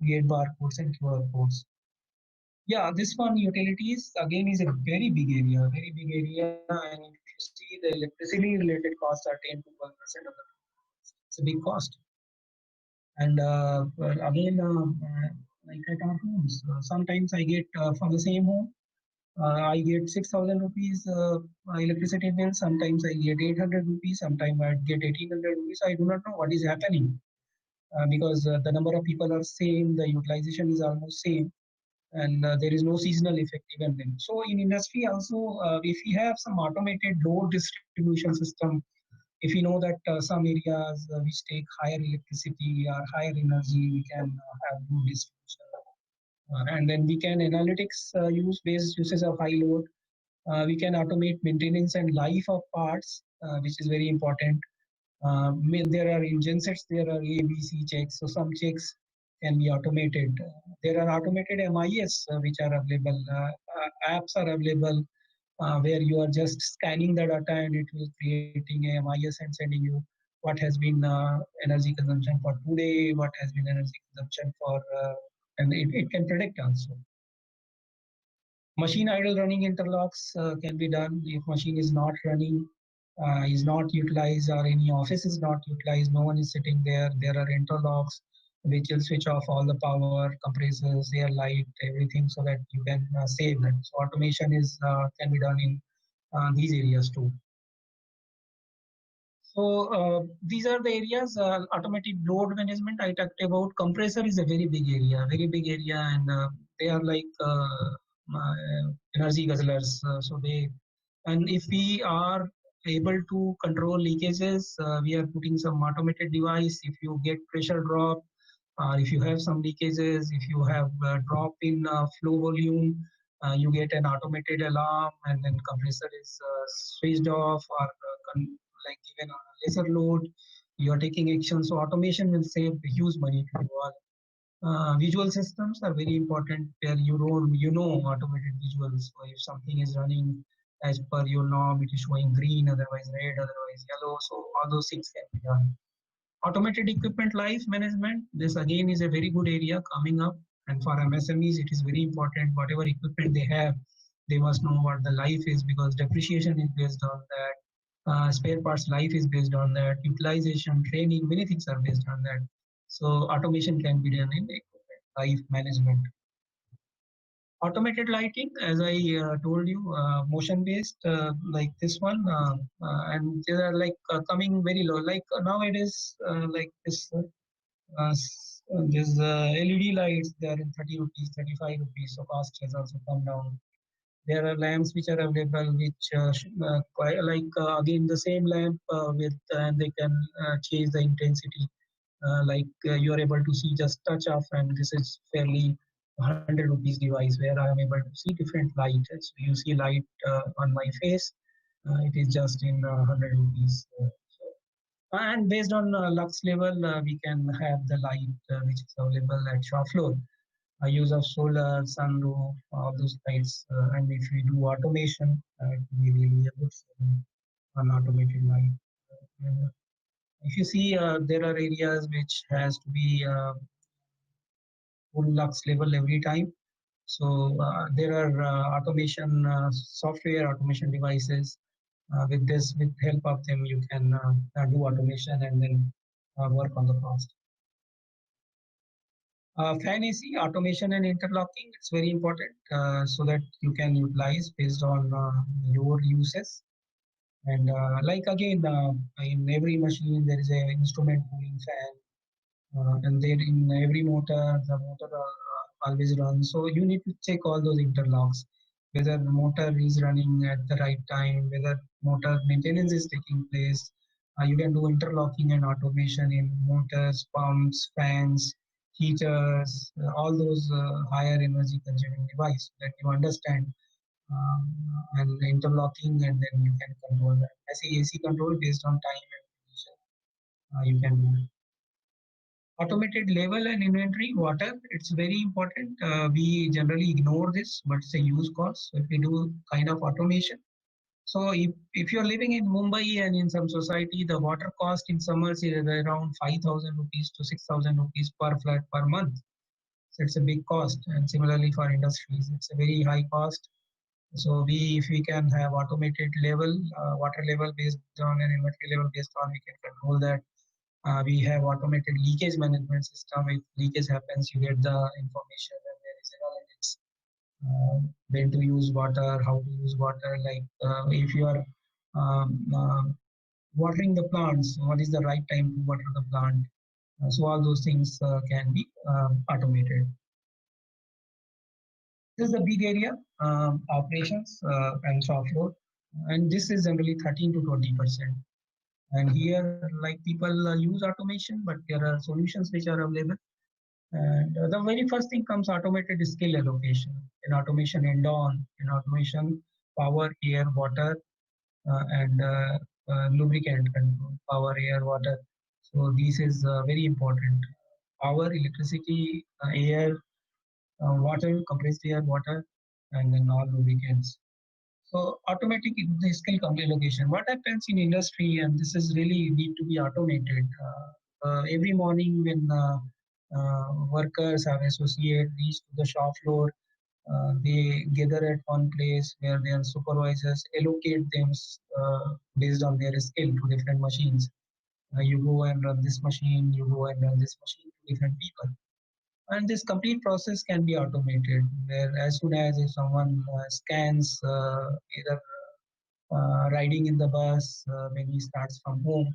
create barcodes and QR codes. Yeah, this one utilities again is a very big area. And if you see the electricity related costs are 10 to 12% of the, it's a big cost. And again, like at our homes, sometimes I get for the same home, I get 6,000 rupees electricity bill. Sometimes I get 800 rupees. Sometimes I get 1,800 rupees. I do not know what is happening because the number of people are same, the utilization is almost same, and there is no seasonal effect even then. So in industry also, if we have some automated load distribution system, if you know that some areas which take higher electricity or higher energy, we can have load distribution. And then we can analytics use based uses of high load. We can automate maintenance and life of parts, which is very important. There are in gensets, there are A, B, C checks. So some checks can be automated. There are automated MIS which are available. Apps are available where you are just scanning the data and it will creating a MIS and sending you what has been energy consumption for today, what has been energy consumption for, and it can predict also. Machine idle running interlocks can be done if machine is not running, is not utilized, or any office is not utilized, no one is sitting there. There are interlocks which will switch off all the power, compressors, air, light, everything, so that you can save that. So automation is can be done in these areas too. So these are the areas. Automatic load management I talked about. Compressor is a very big area, and they are like energy guzzlers. So they, and if we are able to control leakages, we are putting some automated device. If you get pressure drop, if you have some leakages, if you have a drop in flow volume, you get an automated alarm, and then compressor is switched off, or like even on a lesser load, you are taking action. So automation will save huge money to you all. Visual systems are very important where you know automated visuals. So if something is running as per your norm, it is showing green, otherwise red, otherwise yellow. So all those things can be done. Automated equipment life management. This again is a very good area coming up. And for MSMEs, it is very important. Whatever equipment they have, they must know what the life is, because depreciation is based on that. Spare parts life is based on that. Utilization, training, many things are based on that. So automation can be done in equipment life management. Automated lighting, as I told you, motion based, like this one, and they are like coming very low. Like nowadays, like this LED lights, they are in 30 rupees, 35 rupees. So cost has also come down. There are lamps which are available, which quite like again the same lamp with, and they can change the intensity. Like you are able to see just touch off, and this is fairly 100 rupees device where I am able to see different light. So you see light on my face, it is just in 100 rupees. And based on lux level, we can have the light which is available at shop floor. Use of solar, sunroof, all those lights. And if we do automation, it will be really a good on automated light. Uh, if you see, there are areas which has to be full lux level every time. So there are automation software automation devices. With this, with help of them, you can do automation and then work on the cost. Fan AC automation and interlocking, it's very important so that you can utilize based on your uses. And like again, in every machine, there is an instrument cooling fan. And then in every motor, the motor always runs. So you need to check all those interlocks, whether the motor is running at the right time, whether motor maintenance is taking place. You can do interlocking and automation in motors, pumps, fans, heaters, all those higher energy consuming device that you understand, and interlocking, and then you can control that. As AC control based on time and condition, you can do it. Automated label and inventory, water, it's very important. We generally ignore this, but it's a huge cost. So if we do kind of automation, so if you're living in Mumbai and in some society, the water cost in summers is around 5,000 rupees to 6,000 rupees per flat per month. So it's a big cost. And similarly for industries, it's a very high cost. So if we can have automated level, water level based on and inventory level based on, we can control that. We have automated leakage management system. If leakage happens, you get the information, and there is analytics. When to use water, how to use water. Like if you are watering the plants, what is the right time to water the plant? So all those things can be automated. This is a big area, operations and shop floor, and this is generally 13 to 20%. And here, like people use automation, but there are solutions which are available. And the very first thing comes automated skill allocation. In automation end on, in automation, power, air, water, and lubricant control, power, air, water. So this is very important. Power, electricity, air, water, compressed air, water, and then all lubricants. So automatic skill allocation. What happens in industry, and this is really need to be automated. Every morning when workers or associates reach to the shop floor, they gather at one place where their supervisors allocate them based on their skill to different machines. You go and run this machine, you go and run this machine to different people. And this complete process can be automated, where as soon as if someone scans either riding in the bus when he starts from home,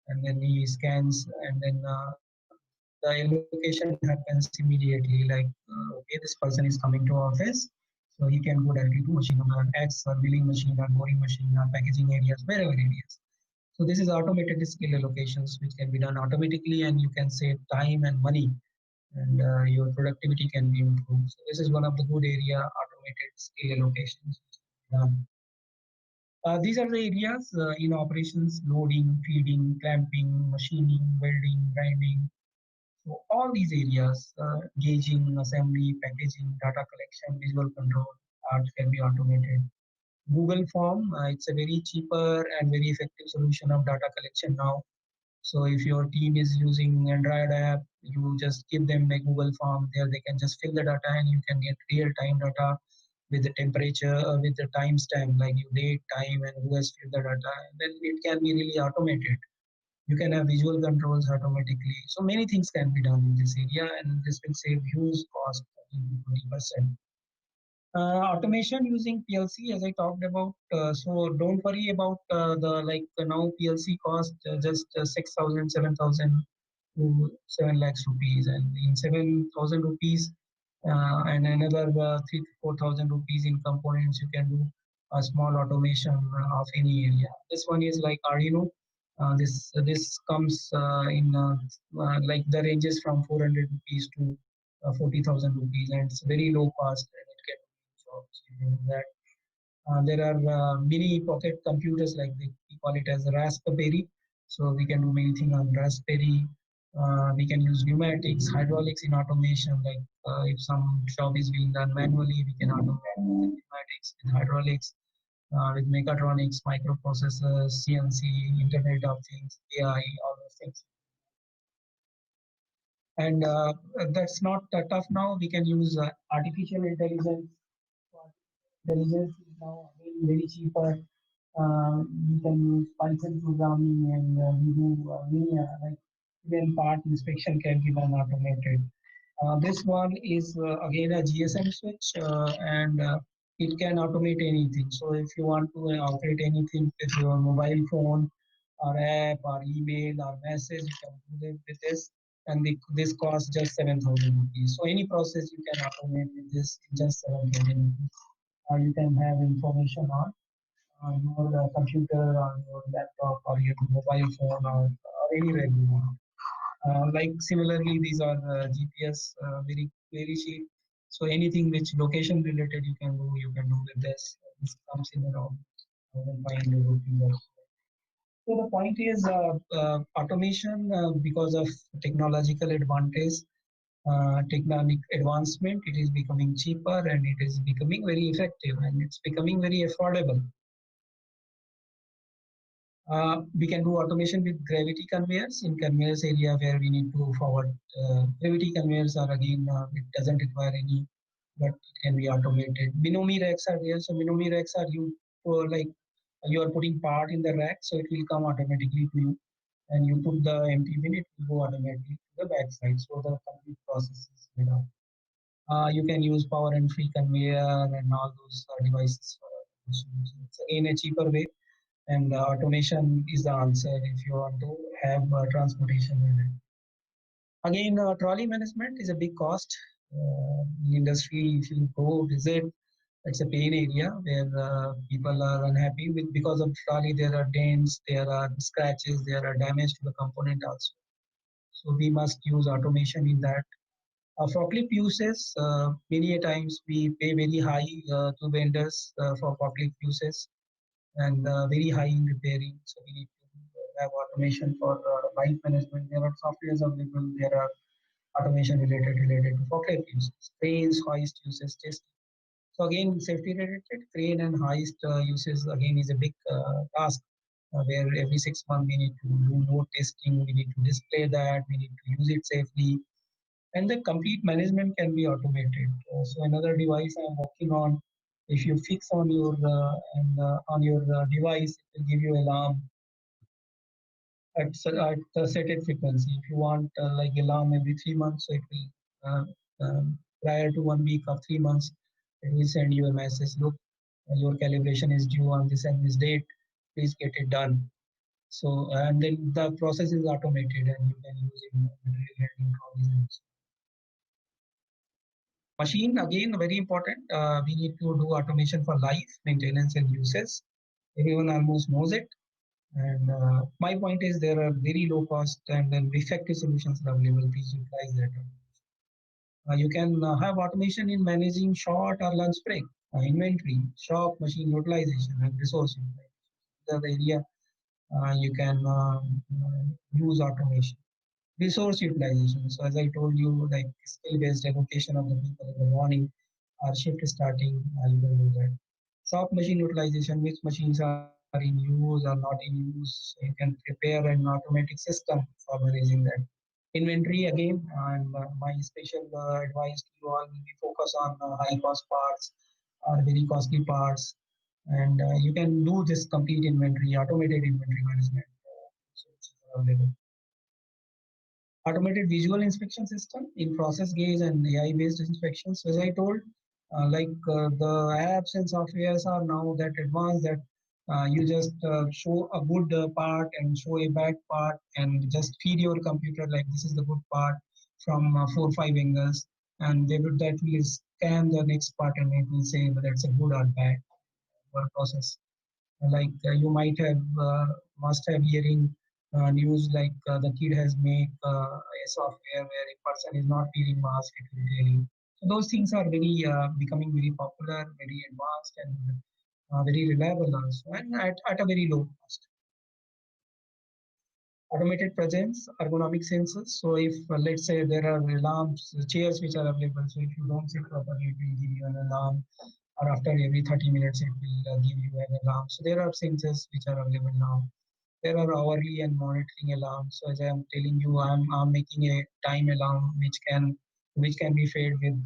and then he scans, and then the allocation happens immediately. Like, okay, this person is coming to office, so he can go directly to machine number X or milling machine or boring machine or packaging areas, wherever it is. So this is automated skill allocations, which can be done automatically, and you can save time and money, and your productivity can be improved. So this is one of the good area, automated skill allocations. These are the areas in operations: loading, feeding, clamping, machining, welding, grinding. So all these areas, gauging, assembly, packaging, data collection, visual control, can be automated. Google Form, it's a very cheaper and very effective solution of data collection now. So if your team is using Android app, you just give them a Google Form. There they can just fill the data, and you can get real-time data with the temperature, with the timestamp, like you date, time, and who has filled the data. And then it can be really automated. You can have visual controls automatically. So many things can be done in this area, and this will save huge cost, 20%. Automation using PLC, as I talked about. So don't worry about the like now PLC cost just 6,000, 7,000 to 7 lakhs rupees, and in 7,000 rupees and another 3 to 4,000 rupees in components, you can do a small automation of any area. This one is like Arduino. This comes in like the ranges from 400 rupees to 40,000 rupees, and it's very low cost, and it can do jobs. You know that there are mini pocket computers, like we call it as Raspberry. So we can do many things on Raspberry. We can use pneumatics, hydraulics in automation. Like if some job is being done manually, we can automate with pneumatics, with hydraulics, with mechatronics, microprocessors, CNC, Internet of Things, AI, all those things. And that's not tough now. We can use artificial intelligence. Intelligence is now again very cheaper. We can use Python programming, and we do many like even part inspection can be done automated. This one is again a GSM switch, and it can automate anything. So if you want to operate anything with your mobile phone or app or email or message, you can do it with this. And this costs just 7,000 rupees. So any process you can automate with this in just 7,000 rupees. You can have information on your computer, on your laptop, or your mobile phone, or anywhere you want. Like similarly, these are GPS, very cheap. So anything which location related you can do with this. This comes in around 1,500 rupees. So the point is automation because of technological advantage, technologic advancement, it is becoming cheaper, and it is becoming very effective, and it's becoming very affordable. We can do automation with gravity conveyors in conveyors area where we need to forward. Gravity conveyors are again, it doesn't require any, but it can be automated. Binomi racks are there. So binomi racks are you for like you are putting part in the rack, so it will come automatically to you, and you put the empty bin, it will go automatically to the back side. So the complete process is made out. You can use power and free conveyor and all those devices for automation. So it's again a cheaper way, and automation is the answer if you want to have transportation unit. Again, trolley management is a big cost. In industry, if you go visit, it's a pain area where people are unhappy with because of trolley. There are dents, there are scratches, there are damage to the component also. So we must use automation in that. Forklift uses, many a times we pay very high to vendors for forklift uses and very high in repairing. So we need to have automation for bike management. There are softwares available. There are automation related to forklift uses, cranes, hoist uses, testing. So again, safety related crane and hoist uses again is a big task where every 6 months we need to do more testing. We need to display that. We need to use it safely, and the complete management can be automated. So another device I'm working on, if you fix on your on your device, it will give you alarm at a set frequency. If you want like alarm every 3 months, so it will prior to 1 week or 3 months, it will send you a message. Look, your calibration is due on this and this date. Please get it done. So and then the process is automated, and you can use it in material handling problems. Machine, again, very important. We need to do automation for life, maintenance, and uses. Everyone almost knows it. And my point is there are very low cost and then effective solutions available. Please utilize that. You can have automation in managing short or lunch break, inventory, shop, machine utilization, and resource utilization. The area you can use automation. Resource utilization. So as I told you, like skill-based allocation of the people in the morning, our shift starting, you can do that. Shop machine utilization, which machines are in use or not in use. So you can prepare an automatic system for managing that. Inventory again, and my special advice to you all will be focus on high cost parts or very costly parts, and you can do this complete inventory, automated inventory management. So which is available. Automated visual inspection system in process gauge and AI-based inspections. As I told, the apps and softwares are now that advanced that you just show a good part and show a bad part and just feed your computer like this is the good part from 4 or 5 angles, and they would that will scan the next part and it will say whether it's a good or bad process. Like you might have must have hearing news like the kid has made a software where a person is not wearing mask, it will tell you. So those things are very becoming very popular, very advanced, and very reliable also, and at a very low cost. Automated presence, ergonomic sensors. So if let's say there are alarms, chairs which are available, so if you don't sit properly, it will give you an alarm, or after every 30 minutes, it will give you an alarm. So there are sensors which are available now. There are hourly and monitoring alarms. So as I am telling you, I'm making a time alarm which can be fed with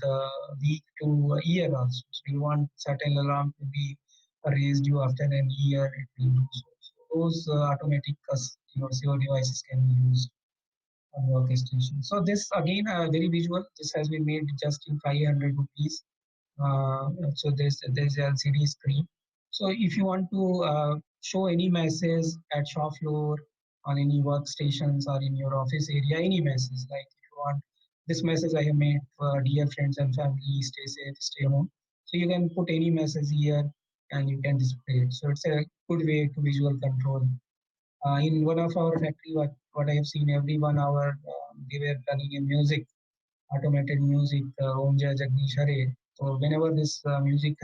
week to a year also. So you want certain alarm to be raised you after an year, it will do so. So those automatic CO devices can be used on workstation. So this again very visual. This has been made just in 500 rupees. So there's LCD screen. So if you want to show any message at shop floor, on any workstations or in your office area, any message like if you want this message I have made for dear friends and family, stay safe, stay home. So you can put any message here and you can display it. So it's a good way to visual control. In one of our factory, what I have seen every 1 hour, they were running a music, automated music, Om Jai Jagdish Hare. So whenever this music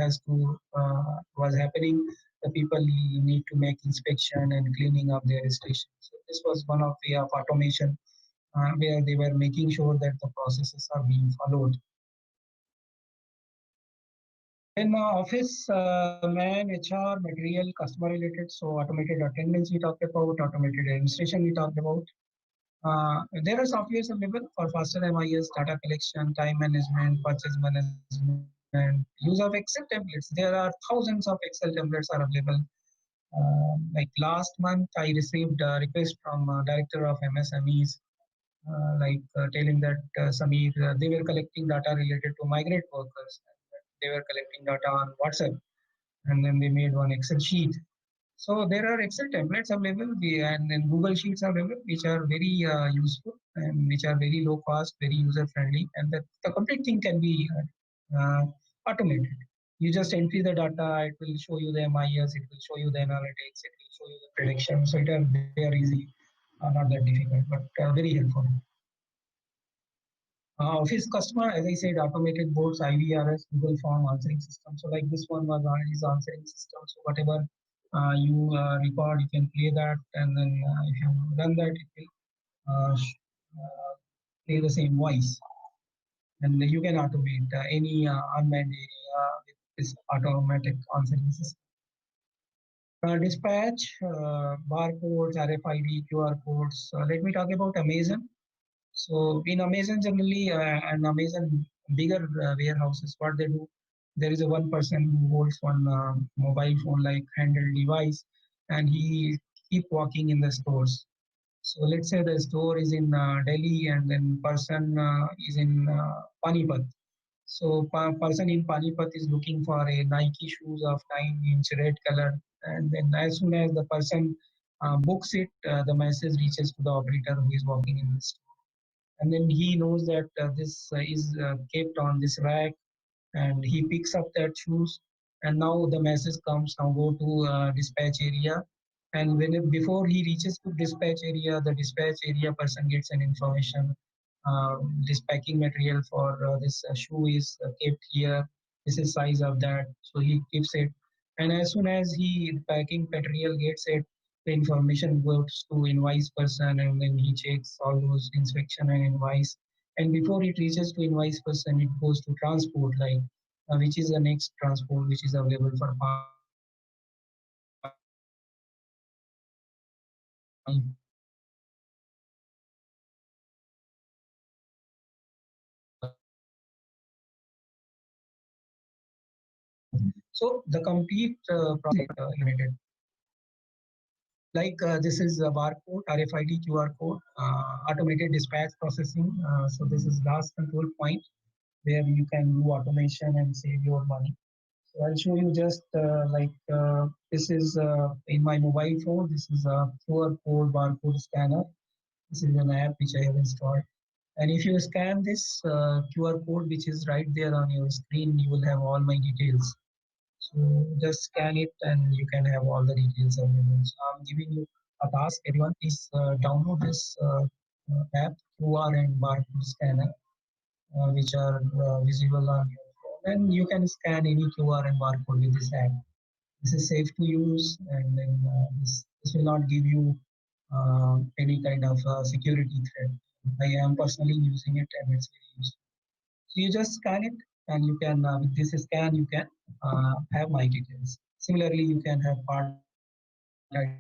was happening, the people need to make inspection and cleaning of their station. So this was one of the of automation where they were making sure that the processes are being followed. In office, man, HR, material, customer related. So automated attendance we talked about, automated administration we talked about. There are softwares available for faster MIS, data collection, time management, purchase management, use of Excel templates. There are thousands of Excel templates are available. Like last month, I received a request from director of MSMEs, telling that Samir, they were collecting data related to migrant workers. They were collecting data on WhatsApp, and then they made one Excel sheet. So there are Excel templates available and then Google Sheets are available, which are very useful and which are very low cost, very user friendly, and the complete thing can be uh, automated. You just entry the data, it will show you the MIS, it will show you the analytics, it will show you the prediction. So they are easy, not that difficult, but very helpful. Office customer, as I said, automated boards, IVRS, Google Form answering system. So like this one was his answering system. So whatever you record, you can play that, and then if you run that, it will play the same voice, and you can automate any unmanned area with this automatic answering system. Dispatch, barcodes, RFID, QR codes. Let me talk about Amazon. So in Amazon generally, and Amazon bigger warehouses, what they do, there is a one person who holds one mobile phone like handheld device, and he keep walking in the stores. So let's say the store is in Delhi, and then person is in Panipat. So person in Panipat is looking for a Nike shoes of 9-inch red color, and then as soon as the person books it, the message reaches to the operator who is walking in the store, and then he knows that this is kept on this rack, and he picks up that shoes, and now the message comes, now go to dispatch area, and before he reaches to dispatch area, the dispatch area person gets an information, this packing material for this shoe is kept here, this is size of that, so he keeps it, and as soon as he packing material gets it, the information goes to invoice person, and then he checks all those inspection and invoice, and before it reaches to invoice person, it goes to transport, like which is the next transport which is available for so the complete process limited. Like this is a barcode, RFID, QR code, automated dispatch processing. So this is last control point where you can do automation and save your money. So I'll show you just this is in my mobile phone. This is a QR code barcode scanner. This is an app which I have installed. And if you scan this QR code, which is right there on your screen, you will have all my details. So just scan it and you can have all the details available. So I'm giving you a task. Everyone, please download this app, QR and barcode scanner, which are visible on your phone. And you can scan any QR and barcode with this app. This is safe to use, and then this will not give you any kind of security threat. I am personally using it, and it's very useful. So you just scan it, and you can with this scan you can have my details. Similarly, you can have part you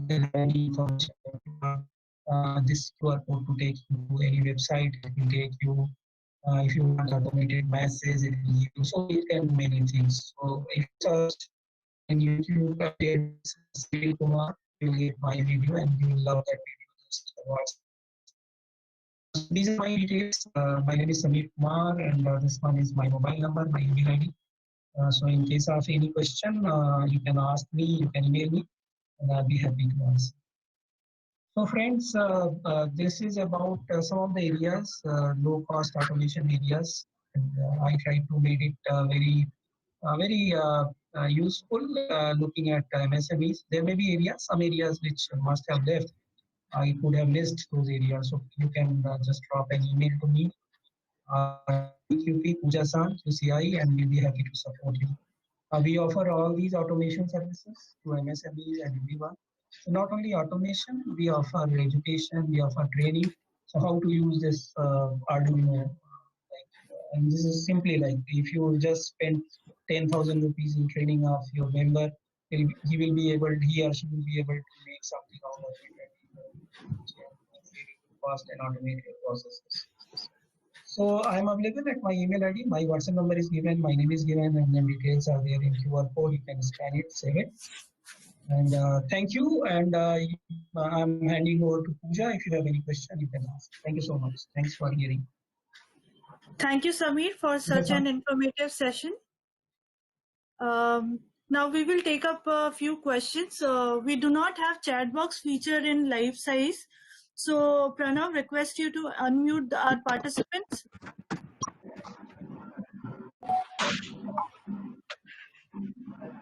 can have any information. This QR code to take you to any website. It will take you. If you want automated message, it will give you. So you can do many things. So if you search in YouTube, Civil Kumar, you will get my video, and you will love that video. Just watch. So these are my details. My name is Samir Kumar, and this one is my mobile number, my email ID. So in case of any question, you can ask me, you can email me, and I'll be happy to answer. So friends, this is about some of the areas, low-cost automation areas. And, I tried to make it very useful looking at MSMEs. There may be areas, some areas which must have left. I could have missed those areas. So you can just drop an email to me, QP Puja-san, QCI, and we'll be happy to support you. We offer all these automation services to MSMEs and everyone. So not only automation, we offer education, we offer training. So how to use this Arduino. And this is simply like if you just spend 10,000 rupees in training of your member, he will be able, he or she will be able to make something out of it. Very fast and automated processes. So I'm available at my email ID. My WhatsApp number is given. My name is given, and then details are there in QR code. You can scan it, save it. And thank you. And I'm handing over to Pooja. If you have any question, you can ask. Thank you so much. Thanks for hearing. Thank you, Samir, for such an informative session. Now we will take up a few questions. We do not have chat box feature in live size. So Pranav, request you to unmute our participants.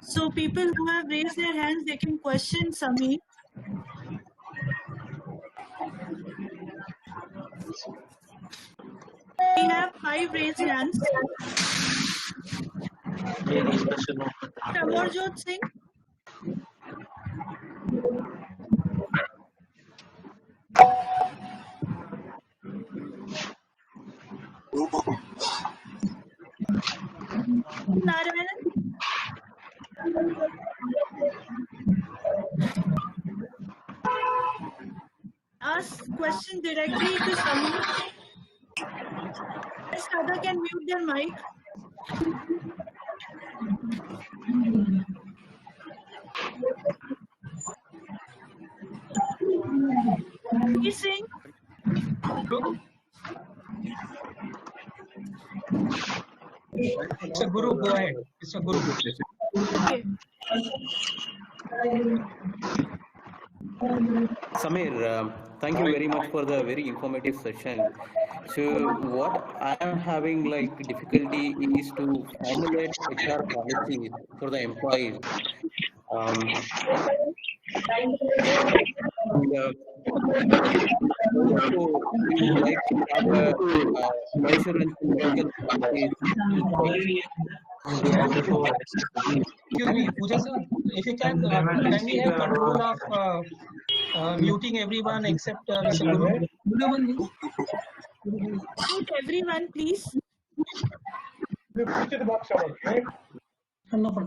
So people who have raised their hands, they can question Samir. 5 raised hands. Amarjot Singh. Narayanan. Ask question directly to someone. This other can mute their mic. Kabir Singh. It's a Guru, go ahead. It's a Guru. Okay. Samir, thank you very much for the very informative session. So what I am having like difficulty is to formulate HR policies for the employees. Also, we would like to have a insurance and medical policies. Excuse me, Pooja sir, if you can we have control of muting everyone except Mr. Guru? Mute everyone, please.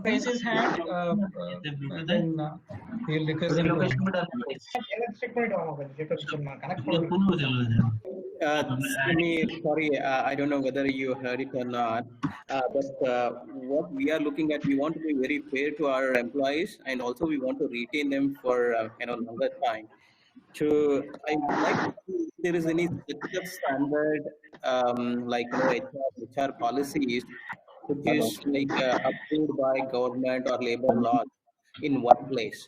Raise his hand, then we'll request him to. Samir, sorry, I don't know whether you heard it or not, but what we are looking at, we want to be very fair to our employees, and also we want to retain them for longer time. So I would like to see if there is any specific standard HR policies which is approved by government or labor laws in one place.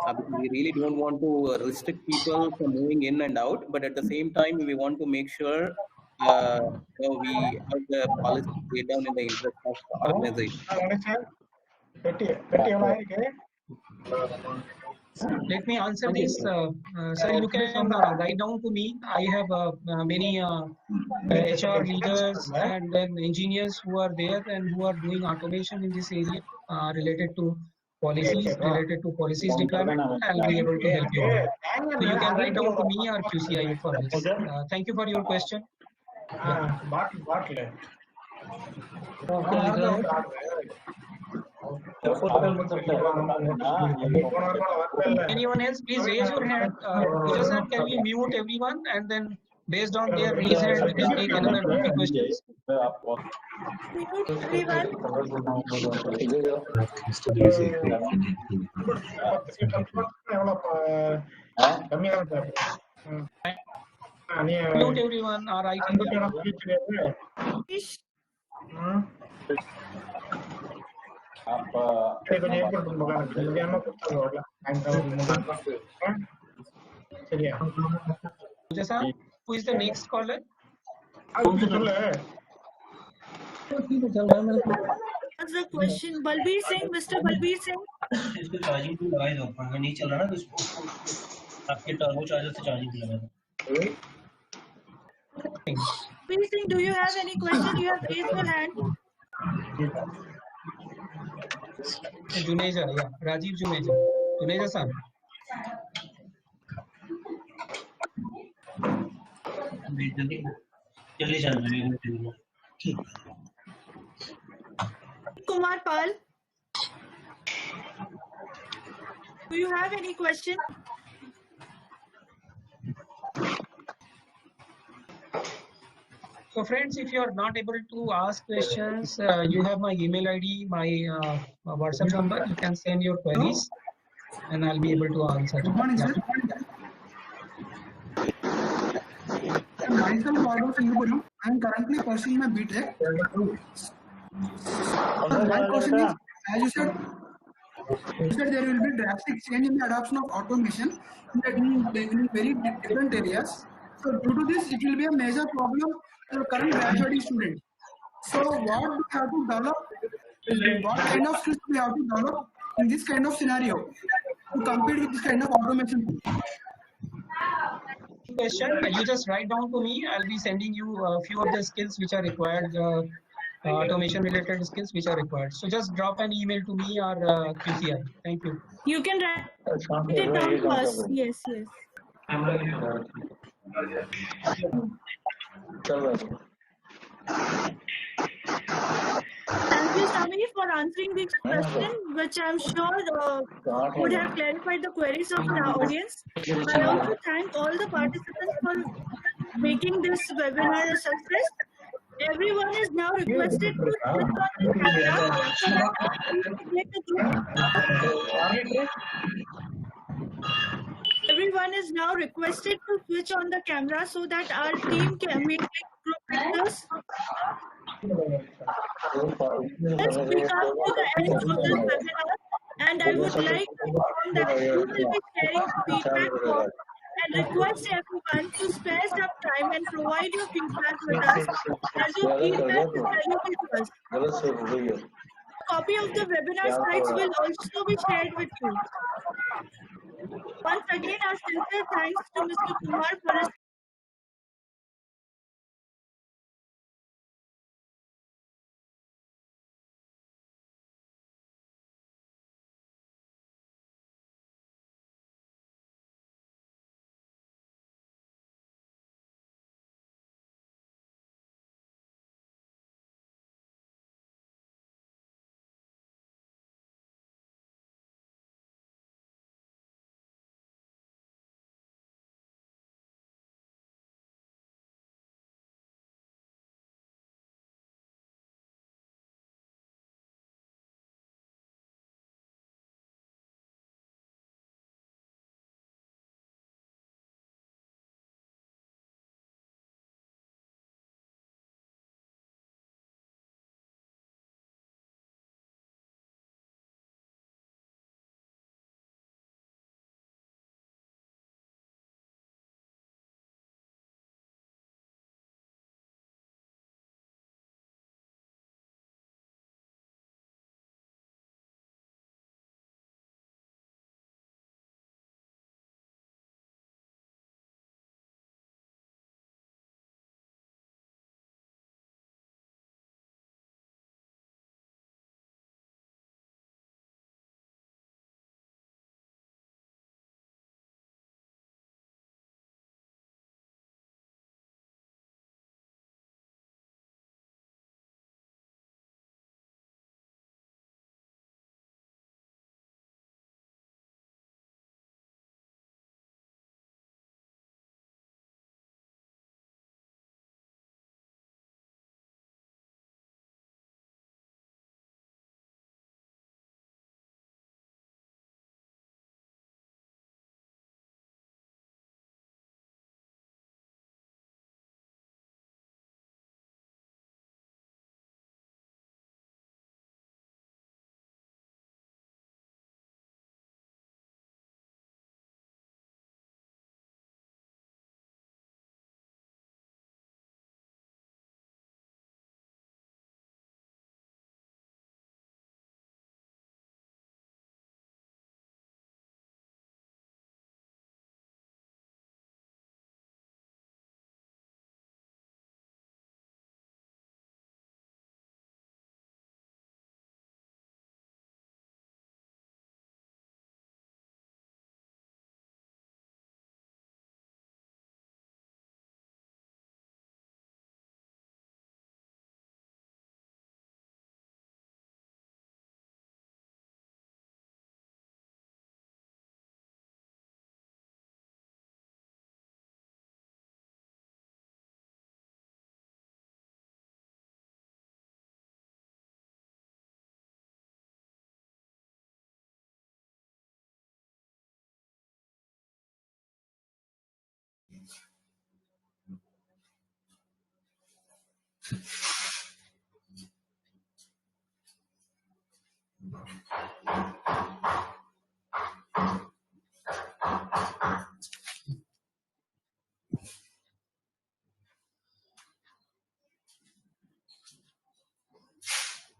Because we really don't want to restrict people from moving in and out, but at the same time, we want to make sure we have the policy laid down in the interest of the organization. Let me answer this. Sir, you can write down to me. I have many HR leaders and then engineers who are there and who are doing automation in this area related to policies, deployment. I'll be able to help you out. So you can write down to me or QCI for this. Thank you for your question. Anyone else, please raise your hand. Pooja sir, can we mute everyone and then based on their raise hand, we will take another 50 questions. Mute everyone. Mute everyone or I can Ish. Pooja sir, who is the next caller? What's the question? Balbir Singh, Mr. Balbir Singh. इसको charging पे लगाए दो, अगर नहीं चल रहा ना तो इसको आपके टर्बो चार्जर से चार्जिंग पे लगा दो. Balbir Singh, do you have any question? You have raised your hand. Juneja, yeah, Rajiv Juneja. Juneja sir. जल्दी चल रही है. Kumar Pal. Do you have any question? So friends, if you are not able to ask questions, you have my email ID, my WhatsApp number. You can send your queries and I'll be able to answer. Good morning, sir. Myself, Gaurav Singapore. I am currently pursuing my BTech. My question is, as you said there will be drastic change in the adoption of automation in very different areas. So due to this, it will be a major problem to the current graduating students. So what do we have to develop? What kind of skills do we have to develop in this kind of scenario to compete with this kind of automation? question, you just write down to me. I'll be sending you a few of the skills which are required, automation related skills which are required. So just drop an email to me or QCI. Thank you. You can write it down to us. Yes, yes. Thank you, Sami, for answering this question, which I'm sure would have clarified the queries of our audience. I also thank all the participants for making this webinar a success. Everyone is now requested to switch on the camera so that we can get a group. Everyone is now requested to switch on the camera so that our team can make group pictures. Yes, we come to the end of this webinar, and I would like to inform that we will be sharing the feedback form and request everyone to spare some time and provide your feedback with us, as your feedback is valuable to us. A copy of the webinar slides will also be shared with you. Once again, our sincere thanks to Mr. Kumar for his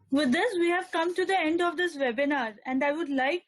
With this, we have come to the end of this webinar, and I would like to